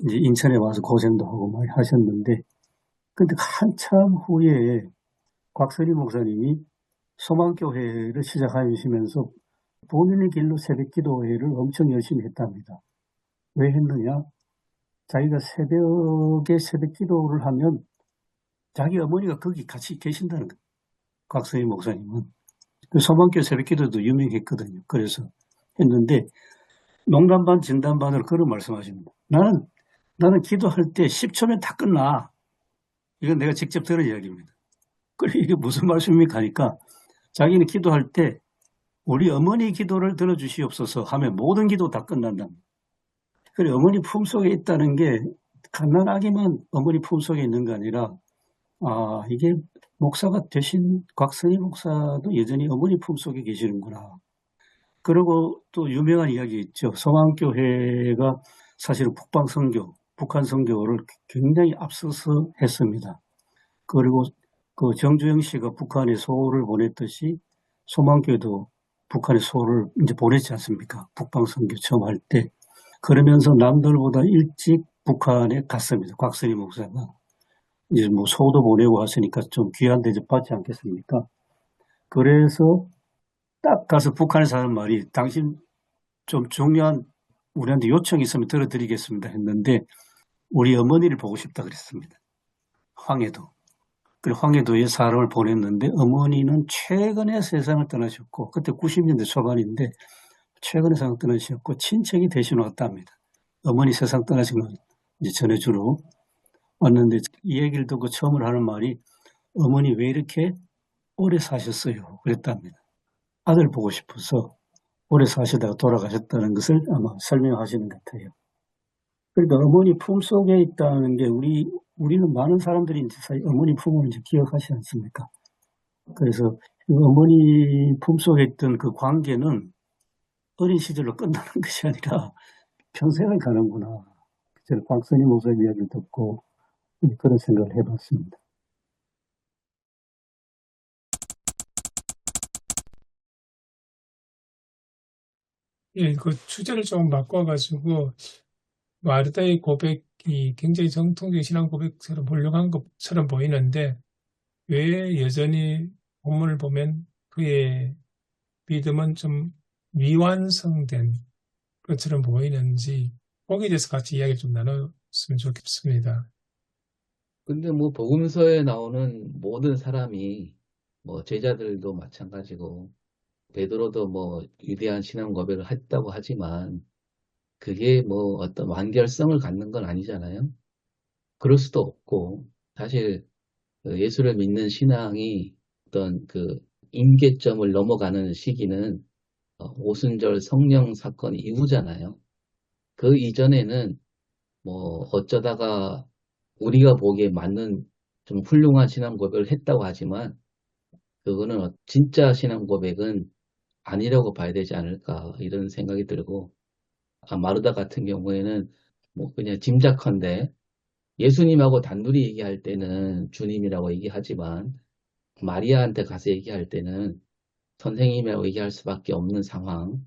이제 인천에 와서 고생도 하고 많이 하셨는데, 근데 한참 후에 곽선희 목사님이 소망교회를 시작하시면서 본인의 길로 새벽기도회를 엄청 열심히 했답니다. 왜 했느냐? 자기가 새벽에 새벽기도를 하면 자기 어머니가 거기 같이 계신다는 거예요. 곽선희 목사님은. 그 소망교회 새벽기도도 유명했거든요. 그래서 했는데 농담 반 진담 반으로 그런 말씀하십니다. 나는 기도할 때 10초면 다 끝나. 이건 내가 직접 들은 이야기입니다. 그래 이게 무슨 말씀입니까 하니까 자기는 기도할 때 우리 어머니 기도를 들어주시옵소서 하면 모든 기도 다 끝난답니다. 그래 어머니 품속에 있다는 게 갓난아기만 어머니 품속에 있는 게 아니라 이게 목사가 되신 곽선희 목사도 여전히 어머니 품속에 계시는구나. 그리고 또 유명한 이야기 있죠. 성황교회가 사실은 북방 선교, 북한 선교를 굉장히 앞서서 했습니다. 그리고 그 정주영 씨가 북한에 소를 보냈듯이 소망교회도 북한에 소를 이제 보냈지 않습니까? 북방 선교 처음 할 때. 그러면서 남들보다 일찍 북한에 갔습니다. 곽선희 목사가. 이제 뭐 소도 보내고 하시니까 좀 귀한 대접 받지 않겠습니까? 그래서 딱 가서 북한에서 하는 말이 당신 좀 중요한 우리한테 요청이 있으면 들어드리겠습니다 했는데 우리 어머니를 보고 싶다 그랬습니다. 황해도. 그리고 황해도에 사람을 보냈는데 어머니는 최근에 세상을 떠나셨고 그때 90년대 초반인데 최근에 세상을 떠나셨고 친척이 대신 왔답니다. 어머니 세상 떠나신 걸 이제 전해주러 왔는데 이 얘기를 듣고 처음으로 하는 말이 어머니 왜 이렇게 오래 사셨어요? 그랬답니다. 아들 보고 싶어서 오래 사시다가 돌아가셨다는 것을 아마 설명하시는 것 같아요. 그러니까 어머니 품속에 있다는 게 우리는 많은 사람들이 이제 어머니 품을 이제 기억하시지 않습니까? 그래서 어머니 품속에 있던 그 관계는 어린 시절로 끝나는 것이 아니라 평생을 가는구나. 저는 곽선희 목사 이야기를 듣고 그런 생각을 해봤습니다. 예, 그 주제를 조금 바꿔가지고 마르다의 고백이 굉장히 정통적인 신앙 고백처럼 훌륭한 것처럼 보이는데 왜 여전히 본문을 보면 그의 믿음은 좀 미완성된 것처럼 보이는지 거기에 대해서 같이 이야기 좀 나눴으면 좋겠습니다. 근데 뭐 복음서에 나오는 모든 사람이 뭐 제자들도 마찬가지고 베드로도 뭐 위대한 신앙 고백을 했다고 하지만 그게 뭐 어떤 완결성을 갖는 건 아니잖아요. 그럴 수도 없고 사실 그 예수를 믿는 신앙이 어떤 그 임계점을 넘어가는 시기는 오순절 성령 사건 이후잖아요. 그 이전에는 뭐 어쩌다가 우리가 보기에 맞는 좀 훌륭한 신앙 고백을 했다고 하지만 그거는 진짜 신앙 고백은 아니라고 봐야 되지 않을까 이런 생각이 들고 마르다 같은 경우에는 뭐 그냥 짐작컨대 예수님하고 단둘이 얘기할 때는 주님이라고 얘기하지만 마리아한테 가서 얘기할 때는 선생님이라고 얘기할 수밖에 없는 상황.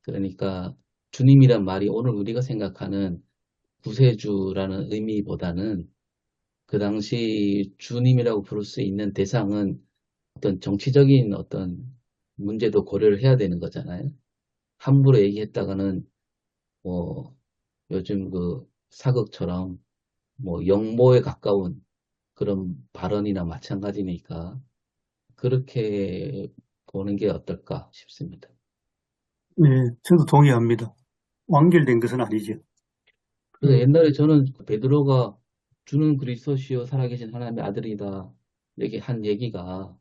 그러니까 주님이란 말이 오늘 우리가 생각하는 구세주라는 의미보다는 그 당시 주님이라고 부를 수 있는 대상은 어떤 정치적인 어떤 문제도 고려를 해야 되는 거잖아요. 함부로 얘기했다가는 뭐 요즘 그 사극처럼 뭐 영모에 가까운 그런 발언이나 마찬가지니까 그렇게 보는 게 어떨까 싶습니다. 네, 저도 동의합니다. 완결된 것은 아니죠. 그래서 옛날에 저는 베드로가 주는 그리스도시요 살아계신 하나님의 아들이다 이렇게 한 얘기가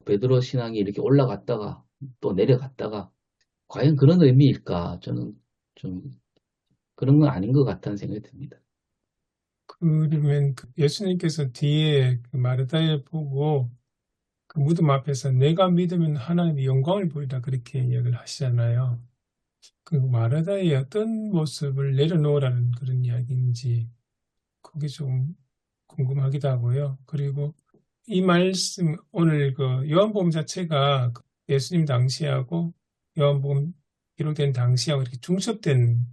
베드로 신앙이 이렇게 올라갔다가 또 내려갔다가 과연 그런 의미일까? 저는 좀 그런 건 아닌 것 같다는 생각이 듭니다. 그러면 예수님께서 뒤에 그 마르다를 보고 그 무덤 앞에서 내가 믿으면 하나님의 영광을 보이라 그렇게 이야기를 하시잖아요. 그 마르다의 어떤 모습을 내려놓으라는 그런 이야기인지 그게 좀 궁금하기도 하고요. 그리고 이 말씀 오늘 그 요한복음 자체가 예수님 당시하고 요한복음 기록된 당시하고 이렇게 중첩된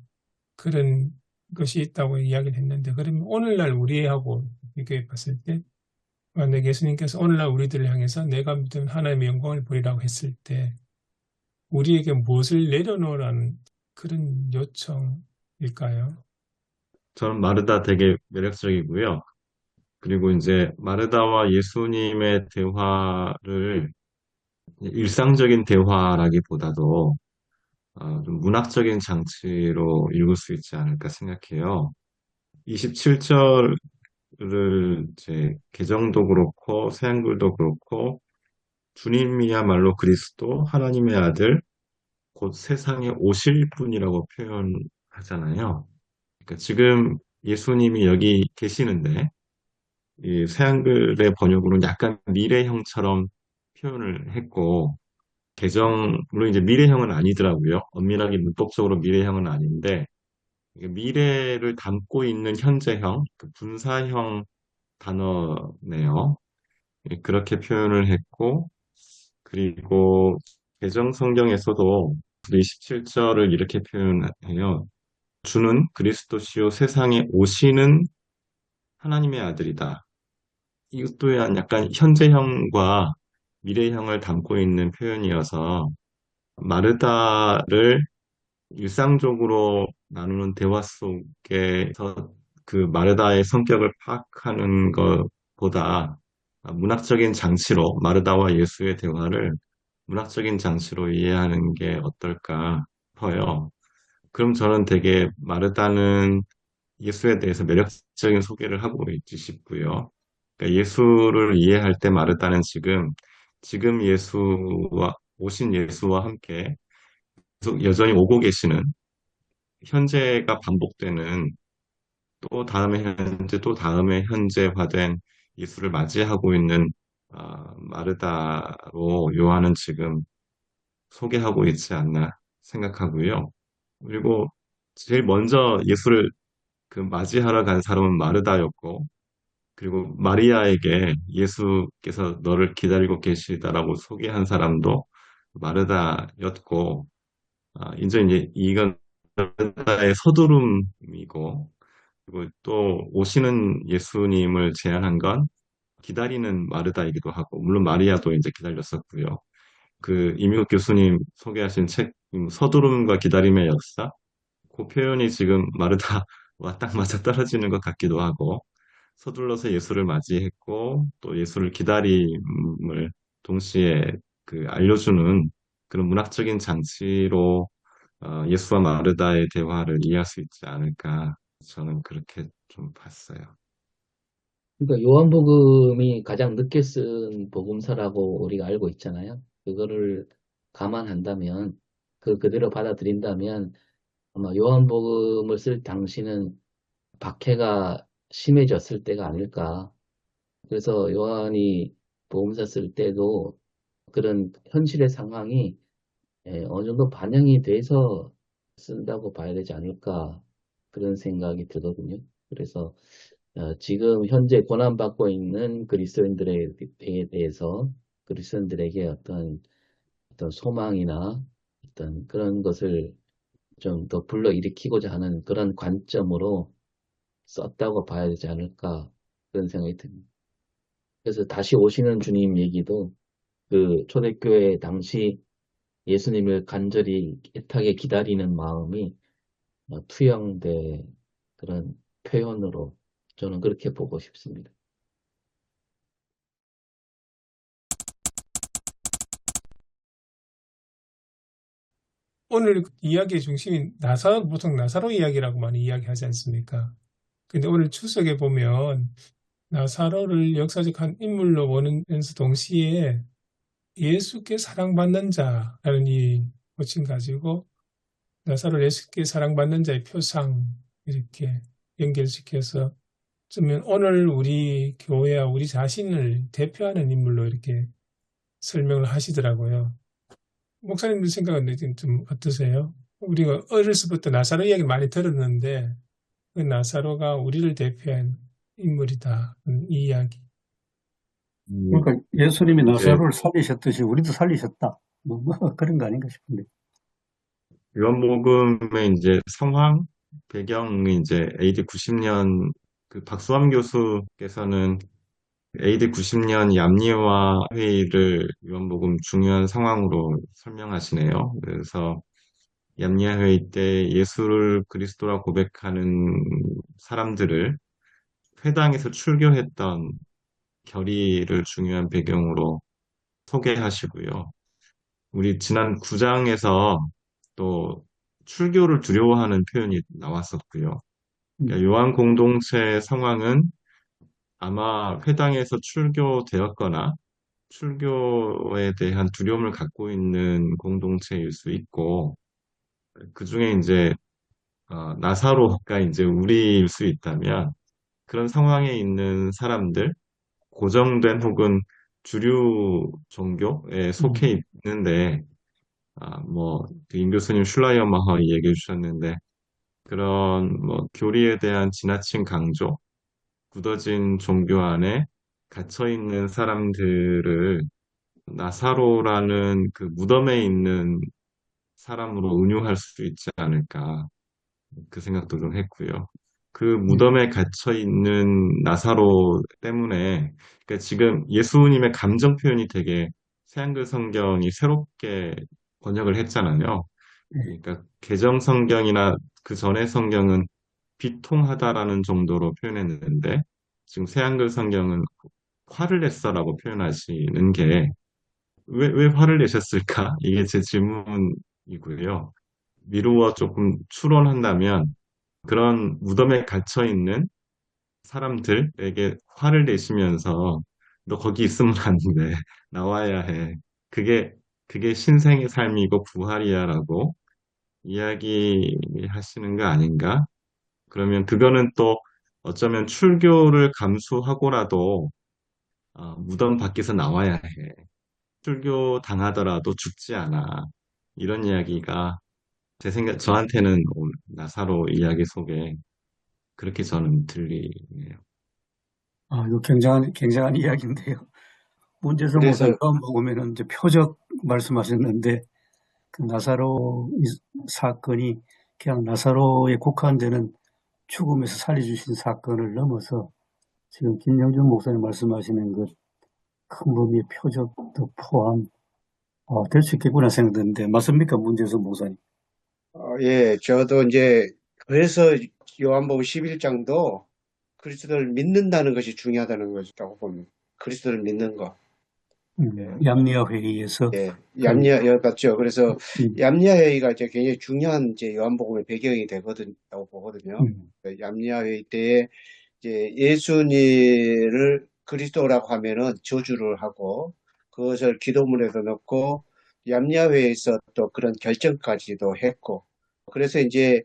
그런 것이 있다고 이야기를 했는데 그러면 오늘날 우리하고 비교해 봤을 때 만약 예수님께서 오늘날 우리들을 향해서 내가 믿는 하나님의 영광을 보리라고 했을 때 우리에게 무엇을 내려놓으라는 그런 요청일까요? 저는 마르다 되게 매력적이고요. 그리고 이제 마르다와 예수님의 대화를 일상적인 대화라기보다도 좀 문학적인 장치로 읽을 수 있지 않을까 생각해요. 27절을 이제 개정도 그렇고 서양글도 그렇고 주님이야말로 그리스도 하나님의 아들 곧 세상에 오실 분이라고 표현하잖아요. 그러니까 지금 예수님이 여기 계시는데 이 서양글의 번역으로는 약간 미래형처럼 표현을 했고 개정으로 이제 미래형은 아니더라고요. 엄밀하게 문법적으로 미래형은 아닌데 이게 미래를 담고 있는 현재형, 그 분사형 단어네요. 예, 그렇게 표현을 했고 그리고 개정 성경에서도 27절을 이렇게 표현해요. 주는 그리스도시요 세상에 오시는 하나님의 아들이다. 이것 또한 약간 현재형과 미래형을 담고 있는 표현이어서 마르다를 일상적으로 나누는 대화 속에서 그 마르다의 성격을 파악하는 것보다 문학적인 장치로 마르다와 예수의 대화를 문학적인 장치로 이해하는 게 어떨까 싶어요. 그럼 저는 되게 마르다는 예수에 대해서 매력적인 소개를 하고 있지 싶고요. 그러니까 예수를 이해할 때 마르다는 지금 예수와 오신 예수와 함께 계속 여전히 오고 계시는 현재가 반복되는 또 다음의 현재 또 다음의 현재화된 예수를 맞이하고 있는 마르다로 요한은 지금 소개하고 있지 않나 생각하고요. 그리고 제일 먼저 예수를 그 맞이하러 간 사람은 마르다였고 그리고 마리아에게 예수께서 너를 기다리고 계시다라고 소개한 사람도 마르다였고, 이제 이건 마르다의 서두름이고, 그리고 또 오시는 예수님을 제안한 건 기다리는 마르다이기도 하고, 물론 마리아도 이제 기다렸었고요. 그 이민국 교수님 소개하신 책, 서두름과 기다림의 역사, 그 표현이 지금 마르다와 딱 맞아 떨어지는 것 같기도 하고, 서둘러서 예수를 맞이했고 또 예수를 기다림을 동시에 그 알려주는 그런 문학적인 장치로 예수와 마르다의 대화를 이해할 수 있지 않을까 저는 그렇게 좀 봤어요. 그러니까 요한복음이 가장 늦게 쓴 복음서라고 우리가 알고 있잖아요. 그거를 감안한다면, 그대로 받아들인다면, 아마 요한복음을 쓸 당시는 박해가 심해졌을 때가 아닐까. 그래서 요한이 복음서 쓸 때도 그런 현실의 상황이 어느 정도 반영이 돼서 쓴다고 봐야 되지 않을까. 그런 생각이 들거든요. 그래서 지금 현재 고난받고 있는 그리스도인들에 대해서 그리스도인들에게 어떤 소망이나 어떤 그런 것을 좀 더 불러일으키고자 하는 그런 관점으로 썼다고 봐야 되지 않을까 그런 생각이 듭니다. 그래서 다시 오시는 주님 얘기도 그 초대교회 당시 예수님을 간절히 애타게 기다리는 마음이 투영된 그런 표현으로 저는 그렇게 보고 싶습니다. 오늘 이야기의 중심이 보통 나사로 이야기라고 많이 이야기하지 않습니까? 근데 오늘 추석에 보면 나사로를 역사적 한 인물로 보면서 동시에 예수께 사랑받는 자라는 이 호칭 가지고 나사로를 예수께 사랑받는 자의 표상 이렇게 연결시켜서 어쩌면 오늘 우리 교회와 우리 자신을 대표하는 인물로 이렇게 설명을 하시더라고요. 목사님들 생각은 좀 어떠세요? 우리가 어렸을 때부터 나사로 이야기를 많이 들었는데 그 나사로가 우리를 대표한 인물이다. 이 이야기. 그러니까 예수님이 이제 나사로를 살리셨듯이 우리도 살리셨다. 뭐 그런 거 아닌가 싶은데. 요한복음의 이제 상황 배경이 이제 AD 90년 그 박수함 교수께서는 AD 90년 얌리와 회의를 요한복음 중요한 상황으로 설명하시네요. 그래서 얌리아 회의 때 예수를 그리스도라 고백하는 사람들을 회당에서 출교했던 결의를 중요한 배경으로 소개하시고요. 우리 지난 9장에서 또 출교를 두려워하는 표현이 나왔었고요. 그러니까 요한 공동체 상황은 아마 회당에서 출교되었거나 출교에 대한 두려움을 갖고 있는 공동체일 수 있고, 그 중에 이제 나사로가 이제 우리일 수 있다면 그런 상황에 있는 사람들, 고정된 혹은 주류 종교에 속해 있는데, 임 교수님 슐라이어마허 얘기해 주셨는데, 그런 뭐 교리에 대한 지나친 강조, 굳어진 종교 안에 갇혀 있는 사람들을 나사로라는 그 무덤에 있는 사람으로 은유할 수 있지 않을까 그 생각도 좀 했고요. 그 무덤에 갇혀 있는 나사로 때문에 그러니까 지금 예수님의 감정 표현이 되게 새한글 성경이 새롭게 번역을 했잖아요. 그러니까 개정 성경이나 그 전의 성경은 비통하다라는 정도로 표현했는데 지금 새한글 성경은 화를 냈어라고 표현하시는 게 왜 화를 내셨을까? 이게 제 질문이고요. 미루어 조금 추론한다면 그런 무덤에 갇혀 있는 사람들에게 화를 내시면서 너 거기 있으면 안 돼. 나와야 해. 그게 그게 신생의 삶이고 부활이야라고 이야기하시는 거 아닌가? 그러면 그거는 또 어쩌면 출교를 감수하고라도 무덤 밖에서 나와야 해. 출교 당하더라도 죽지 않아. 이런 이야기가 제 생각, 저한테는 오늘 나사로 이야기 속에 그렇게 저는 들리네요. 이거 굉장한 이야기인데요. 문제성 목사님 그래서 처음 보면은 이제 표적 말씀하셨는데 그 나사로 사건이 그냥 나사로에 국한되는 죽음에서 살려주신 사건을 넘어서 지금 김영준 목사님 말씀하시는 그 큰 범위의 표적도 포함 될 수 있겠구나 생각드는데 맞습니까, 문재성 목사님? 예, 저도 이제 그래서 요한복음 11장도 그리스도를 믿는다는 것이 중요하다는 것이라고 봅니다. 그리스도를 믿는 거. 얌리아 회의에서 예, 그, 맞죠. 그래서 음, 얌리아 회의가 이제 굉장히 중요한 이제 요한복음의 배경이 되거든요, 보거든요. 얌리아 회의 때에 이제 예수님을 그리스도라고 하면은 저주를 하고 그것을 기도문에도 넣고 얌리아 회의에서 또 그런 결정까지도 했고 그래서 이제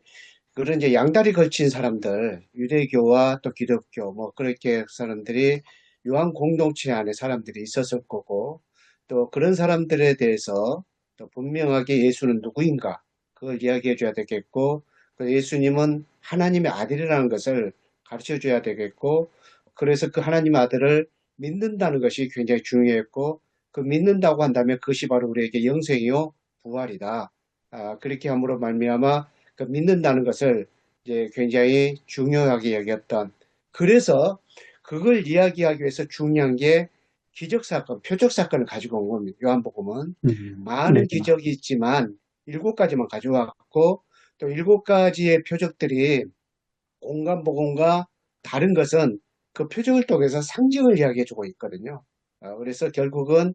그런 이제 양다리 걸친 사람들, 유대교와 또 기독교, 뭐, 그렇게 사람들이 요한 공동체 안에 사람들이 있었을 거고, 또 그런 사람들에 대해서 또 분명하게 예수는 누구인가, 그걸 이야기해 줘야 되겠고, 그 예수님은 하나님의 아들이라는 것을 가르쳐 줘야 되겠고, 그래서 그 하나님의 아들을 믿는다는 것이 굉장히 중요했고, 그 믿는다고 한다면 그것이 바로 우리에게 영생이요, 부활이다. 그렇게 함으로 말미암아 그 믿는다는 것을 이제 굉장히 중요하게 여겼던 그래서 그걸 이야기하기 위해서 중요한 게 기적 사건, 표적 사건을 가지고 온 겁니다. 요한복음은 많은 네. 기적이 있지만 7가지만 가져왔고 또 7가지의 표적들이 공간 복음과 다른 것은 그 표적을 통해서 상징을 이야기해주고 있거든요. 그래서 결국은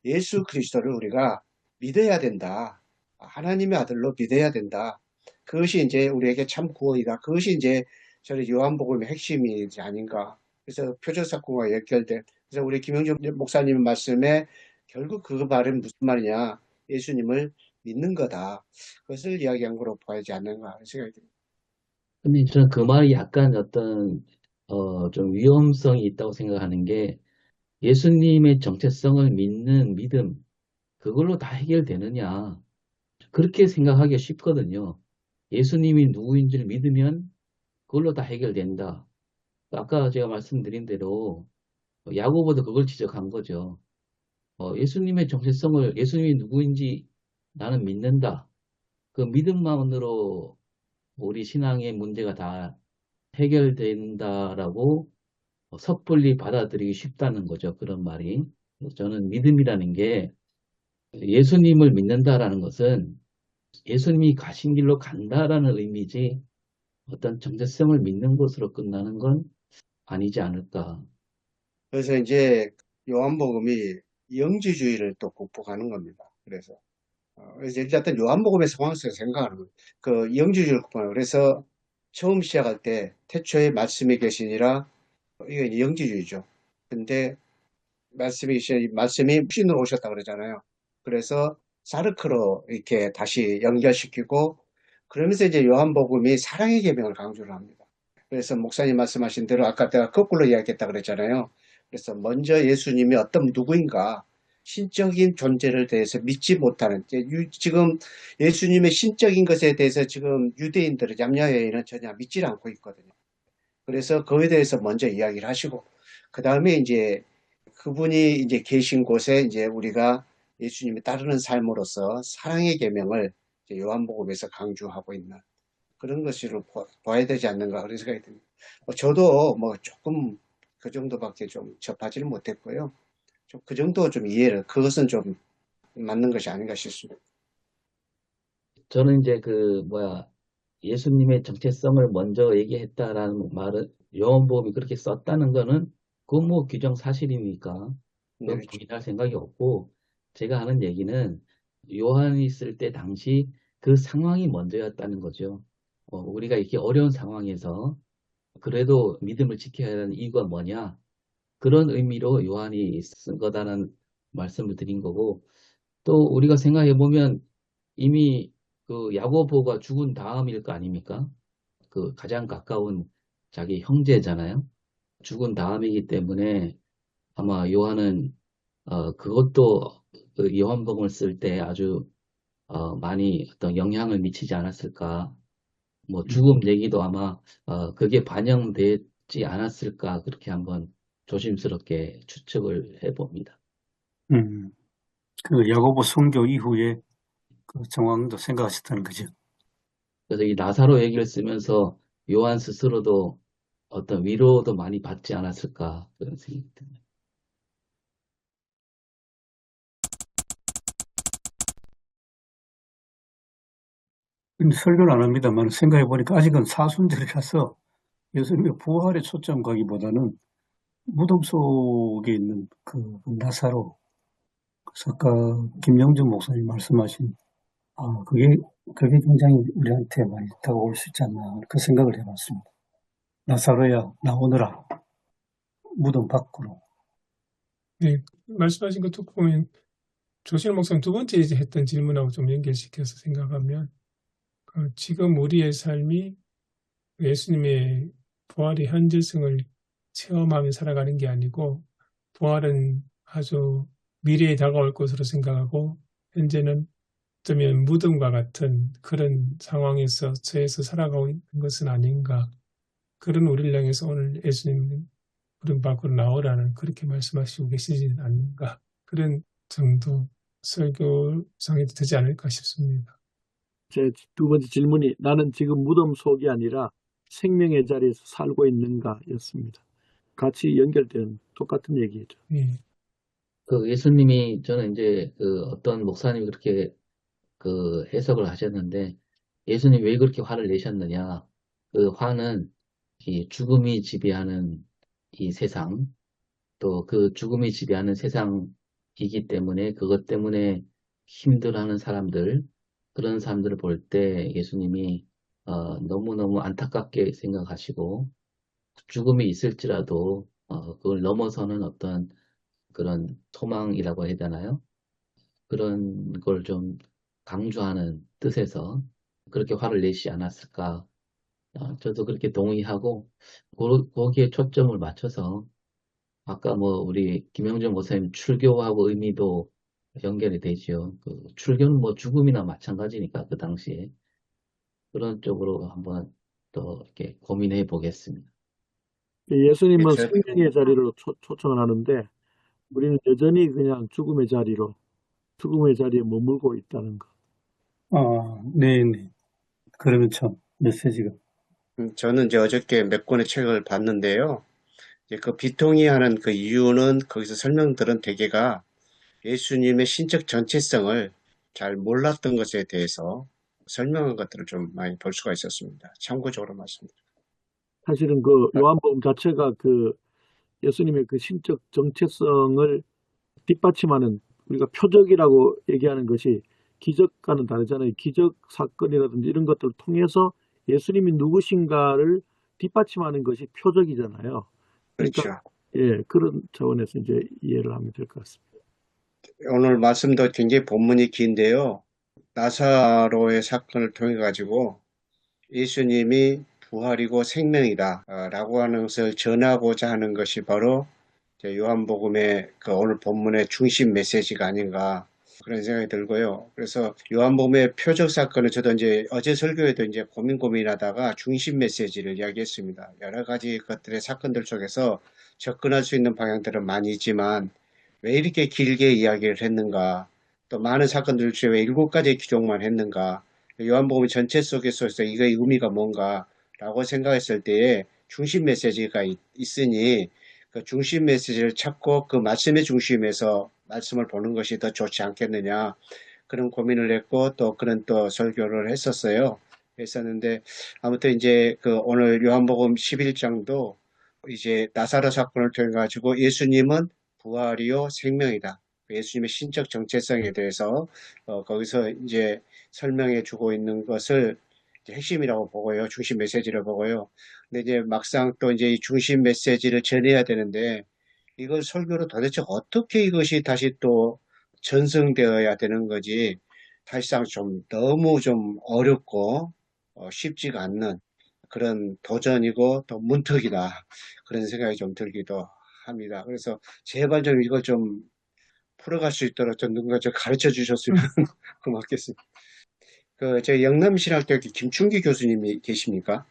예수 그리스도를 우리가 믿어야 된다. 하나님의 아들로 믿어야 된다. 그것이 이제 우리에게 참 구원이다. 그것이 이제 저는 요한복음의 핵심이지 아닌가. 그래서 표적 사건과 연결된. 그래서 우리 김영준 목사님 말씀에 결국 그 말은 무슨 말이냐? 예수님을 믿는 거다. 그것을 이야기한 거로 보이지 않는가 하는 생각이 듭니다. 근데 저는 그 말이 약간 좀 위험성이 있다고 생각하는 게 예수님의 정체성을 믿는 믿음, 그걸로 다 해결되느냐. 그렇게 생각하기 쉽거든요. 예수님이 누구인지를 믿으면 그걸로 다 해결된다. 아까 제가 말씀드린 대로 야고보도 그걸 지적한 거죠. 예수님의 정체성을 예수님이 누구인지 나는 믿는다. 그 믿음만으로 우리 신앙의 문제가 다 해결된다라고 섣불리 받아들이기 쉽다는 거죠. 그런 말이. 그래서 저는 믿음이라는 게 예수님을 믿는다라는 것은 예수님이 가신 길로 간다라는 의미지 어떤 정체성을 믿는 것으로 끝나는 건 아니지 않을까. 그래서 이제 요한복음이 영지주의를 또 극복하는 겁니다. 그래서 일단 요한복음의 상황 속에서 생각하는 거예요. 그 영지주의를 극복하는 거예요. 그래서 처음 시작할 때 태초에 말씀이 계시니라 이게 이제 영지주의죠. 근데 말씀이 신으로 오셨다 그러잖아요. 그래서 사르크로 이렇게 다시 연결시키고 그러면서 이제 요한복음이 사랑의 계명을 강조를 합니다. 그래서 목사님 말씀하신 대로 아까 내가 거꾸로 이야기했다 그랬잖아요. 그래서 먼저 예수님이 어떤 누구인가 신적인 존재를 대해서 믿지 못하는 지금 예수님의 신적인 것에 대해서 지금 유대인들은 양야회인은 전혀 믿지 않고 있거든요. 그래서 그에 대해서 먼저 이야기를 하시고 그 다음에 이제 그분이 이제 계신 곳에 이제 우리가 예수님이 따르는 삶으로서 사랑의 계명을 이제 요한복음에서 강조하고 있는 그런 것으로 봐야 되지 않는가 그런 생각이 듭니다. 저도 뭐 조금 그 정도밖에 좀 접하지는 못했고요. 좀 그 정도 좀 이해를 그것은 좀 맞는 것이 아닌가 싶습니다. 저는 이제 예수님의 정체성을 먼저 얘기했다라는 말은 요한복음이 그렇게 썼다는 거는 그건 뭐 규정사실이니까 네, 그건 그렇죠. 부인할 생각이 없고 제가 하는 얘기는 요한이 있을 때 당시 그 상황이 먼저였다는 거죠. 우리가 이렇게 어려운 상황에서 그래도 믿음을 지켜야 하는 이유가 뭐냐? 그런 의미로 요한이 쓴 거다라는 말씀을 드린 거고 또 우리가 생각해 보면 이미 그 야고보가 죽은 다음일 거 아닙니까? 그 가장 가까운 자기 형제잖아요. 죽은 다음이기 때문에 아마 요한은 그것도 그 요한복음을 쓸 때 아주 많이 어떤 영향을 미치지 않았을까. 뭐 죽음 얘기도 아마 그게 반영되지 않았을까 그렇게 한번 조심스럽게 추측을 해봅니다. 그 야고보 선교 이후에 그 정황도 생각하셨다는 거죠. 그래서 이 나사로 얘기를 쓰면서 요한 스스로도 어떤 위로도 많이 받지 않았을까 그런 생각이 듭니다. 근데 설교는 안 합니다만 생각해 보니까 아직은 사순절이라서 예수님의 부활에 초점 가기보다는 무덤 속에 있는 그 나사로, 그래서 아까 김영준 목사님 말씀하신 그게 굉장히 우리한테 많이 다가올 수 있지 않나 그 생각을 해봤습니다. 나사로야 나오너라 무덤 밖으로. 네, 말씀하신 거 듣고 보면 조실 목사님 두 번째 이제 했던 질문하고 좀 연결시켜서 생각하면 지금 우리의 삶이 예수님의 부활의 현재성을 체험하며 살아가는 게 아니고 부활은 아주 미래에 다가올 것으로 생각하고 현재는 어쩌면 무덤과 같은 그런 상황에서 처해서 살아가고 있는 것은 아닌가. 그런 우리를 향해서 오늘 예수님은 무덤 밖으로 나오라는 그렇게 말씀하시고 계시지는 않는가. 그런 정도 설교상이 되지 않을까 싶습니다. 제 두 번째 질문이 나는 지금 무덤 속이 아니라 생명의 자리에서 살고 있는가 였습니다. 같이 연결된 똑같은 얘기죠. 예. 그 예수님이 저는 이제 그 어떤 목사님이 그렇게 그 해석을 하셨는데 예수님 왜 그렇게 화를 내셨느냐? 그 화는 이 죽음이 지배하는 이 세상 또 그 죽음이 지배하는 세상이기 때문에 그것 때문에 힘들어하는 사람들 그런 사람들을 볼 때 예수님이 너무너무 안타깝게 생각하시고 죽음이 있을지라도 그걸 넘어서는 어떤 그런 소망이라고 해야 되나요? 그런 걸 좀 강조하는 뜻에서 그렇게 화를 내시지 않았을까. 저도 그렇게 동의하고, 거기에 초점을 맞춰서, 아까 뭐, 우리 김영준 목사님 출교하고 의미도 연결이 되죠. 그 출교는 뭐 죽음이나 마찬가지니까, 그 당시에. 그런 쪽으로 한번 또 이렇게 고민해 보겠습니다. 예수님은 저, 생명의 자리로 초청을 하는데 우리는 여전히 그냥 죽음의 자리에 머물고 있다는 거. 네, 네. 그러면 참 메시지가. 저는 이제 어저께 몇 권의 책을 봤는데요. 이제 그 비통이하는 그 이유는 거기서 설명들은 대개가 예수님의 신적 전체성을 잘 몰랐던 것에 대해서 설명한 것들을 좀 많이 볼 수가 있었습니다. 참고적으로 말씀드립니다. 사실은 그 요한복음 자체가 그 예수님의 그 신적 정체성을 뒷받침하는, 우리가 표적이라고 얘기하는 것이 기적과는 다르잖아요. 기적 사건이라든지 이런 것들을 통해서 예수님이 누구신가를 뒷받침하는 것이 표적이잖아요. 그러니까 그렇죠. 그런 차원에서 이제 이해를 하면 될 것 같습니다. 오늘 말씀도 굉장히 본문이 긴데요. 나사로의 사건을 통해 가지고 예수님이 부활이고 생명이다 라고 하는 것을 전하고자 하는 것이 바로 요한복음의 그 오늘 본문의 중심 메시지가 아닌가 그런 생각이 들고요. 그래서 요한복음의 표적 사건을 저도 이제 어제 설교에도 이제 고민하다가 중심 메시지를 이야기했습니다. 여러 가지 것들의 사건들 속에서 접근할 수 있는 방향들은 많이 있지만 왜 이렇게 길게 이야기를 했는가? 또 많은 사건들 중에 왜 7가지의 기록만 했는가? 요한복음 전체 속에서 이거의 의미가 뭔가라고 생각했을 때에 중심 메시지가 있으니 그 중심 메시지를 찾고 그 말씀의 중심에서 말씀을 보는 것이 더 좋지 않겠느냐 그런 고민을 했고 또 그런 또 설교를 했었는데 아무튼 이제 그 오늘 요한복음 11장도 이제 나사로 사건을 통해 가지고 예수님은 부활이요 생명이다. 예수님의 신적 정체성에 대해서 거기서 이제 설명해 주고 있는 것을 이제 핵심이라고 보고요. 중심 메시지를 보고요. 근데 이제 막상 또 이제 이 중심 메시지를 전해야 되는데 이걸 설교로 도대체 어떻게 이것이 다시 또 전승되어야 되는 거지 사실상 좀 너무 좀 어렵고 쉽지가 않는 그런 도전이고 또 문턱이다. 그런 생각이 좀 들기도 합니다. 그래서 제발 좀 이걸 좀 풀어갈 수 있도록 좀 누군가 좀 가르쳐 주셨으면 고맙겠습니다. 저 영남신학대학교 김충기 교수님이 계십니까?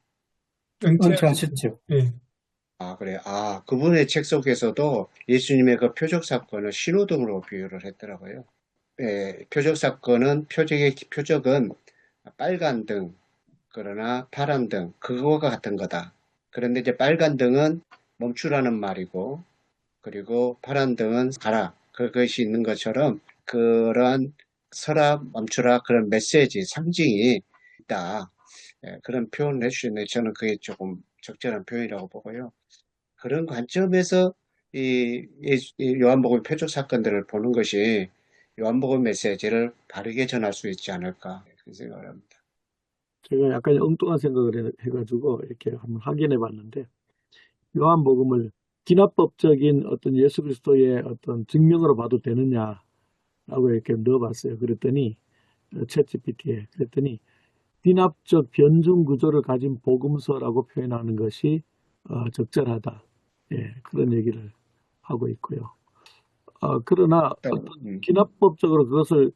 은퇴하셨죠. 은퇴하셨죠? 예. 그래. 그분의 책 속에서도 예수님의 그 표적 사건을 신호등으로 비유를 했더라고요. 예, 표적 사건은 표적은 빨간 등, 그러나 파란 등, 그거가 같은 거다. 그런데 이제 빨간 등은 멈추라는 말이고, 그리고 파란 등은 가라. 그것이 있는 것처럼 그러한 서라, 멈추라 그런 메시지, 상징이 있다. 그런 표현을 해주셨는데 저는 그게 조금 적절한 표현이라고 보고요. 그런 관점에서 이 요한복음 표적 사건들을 보는 것이 요한복음 메시지를 바르게 전할 수 있지 않을까 그런 생각을 합니다. 제가 약간 엉뚱한 생각을 해가지고 이렇게 한번 확인해 봤는데, 요한복음을 기납법적인 어떤 예수 그리스도의 어떤 증명으로 봐도 되느냐라고 이렇게 넣어봤어요. 그랬더니 챗GPT에 그랬더니 기납적 변증 구조를 가진 복음서라고 표현하는 것이 적절하다. 그런 얘기를 하고 있고요. 그러나 어떤 기납법적으로 그것을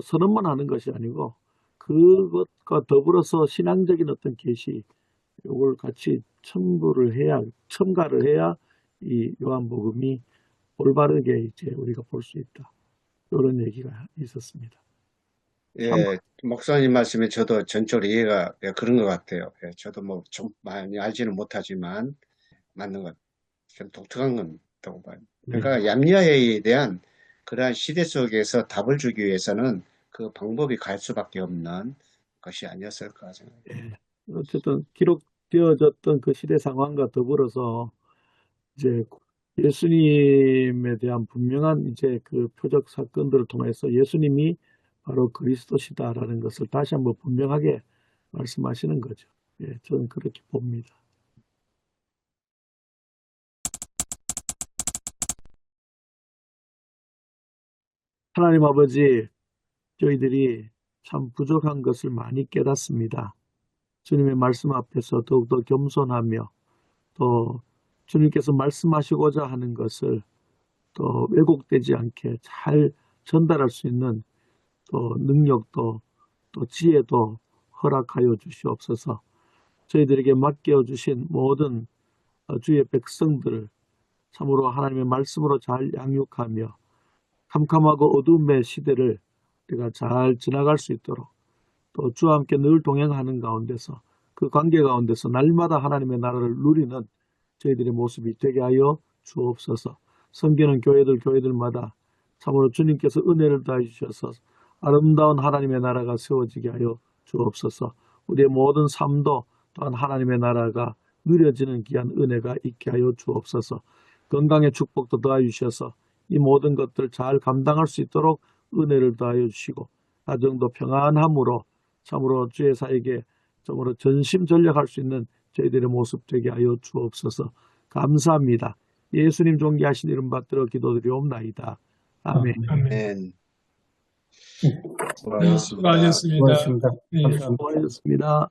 선언만 하는 것이 아니고 그것과 더불어서 신앙적인 어떤 계시, 이걸 같이 첨가를 해야 이 요한복음이 올바르게 이제 우리가 볼 수 있다. 이런 얘기가 있었습니다. 예, 목사님 말씀에 저도 전적으로 이해가 그런 것 같아요. 예, 저도 뭐 좀 많이 알지는 못하지만 맞는 것, 좀 독특한 건 있다고 봐요. 네. 그러니까 얌리아에 대한 그러한 시대 속에서 답을 주기 위해서는 그 방법이 갈 수밖에 없는 것이 아니었을까 생각합니다. 어쨌든 기록되어졌던 그 시대 상황과 더불어서 이제 예수님에 대한 분명한 이제 그 표적 사건들을 통해서 예수님이 바로 그리스도시다라는 것을 다시 한번 분명하게 말씀하시는 거죠. 저는 그렇게 봅니다. 하나님 아버지, 저희들이 참 부족한 것을 많이 깨닫습니다. 주님의 말씀 앞에서 더욱더 겸손하며 또 주님께서 말씀하시고자 하는 것을 또 왜곡되지 않게 잘 전달할 수 있는 또 능력도 또 지혜도 허락하여 주시옵소서. 저희들에게 맡겨 주신 모든 주의 백성들을 참으로 하나님의 말씀으로 잘 양육하며 캄캄하고 어두움의 시대를 우리가 잘 지나갈 수 있도록 또 주와 함께 늘 동행하는 가운데서 그 관계 가운데서 날마다 하나님의 나라를 누리는 저희들의 모습이 되게 하여 주옵소서. 섬기는 교회들마다 참으로 주님께서 은혜를 다해 주셔서 아름다운 하나님의 나라가 세워지게 하여 주옵소서. 우리의 모든 삶도 또한 하나님의 나라가 누려지는 귀한 은혜가 있게 하여 주옵소서. 건강의 축복도 더하여 주셔서 이 모든 것들 잘 감당할 수 있도록 은혜를 더하여 주시고 가정도 평안함으로 참으로 주의 사에게 참으로 전심전력할 수 있는 저희들의 모습 되게 하여 주옵소서. 감사합니다. 예수님 존귀하신 이름 받들어 기도드리옵나이다. 아멘. 아멘. 수고하셨습니다. 고맙습니다. 네. 감사합니다. 수고하셨습니다.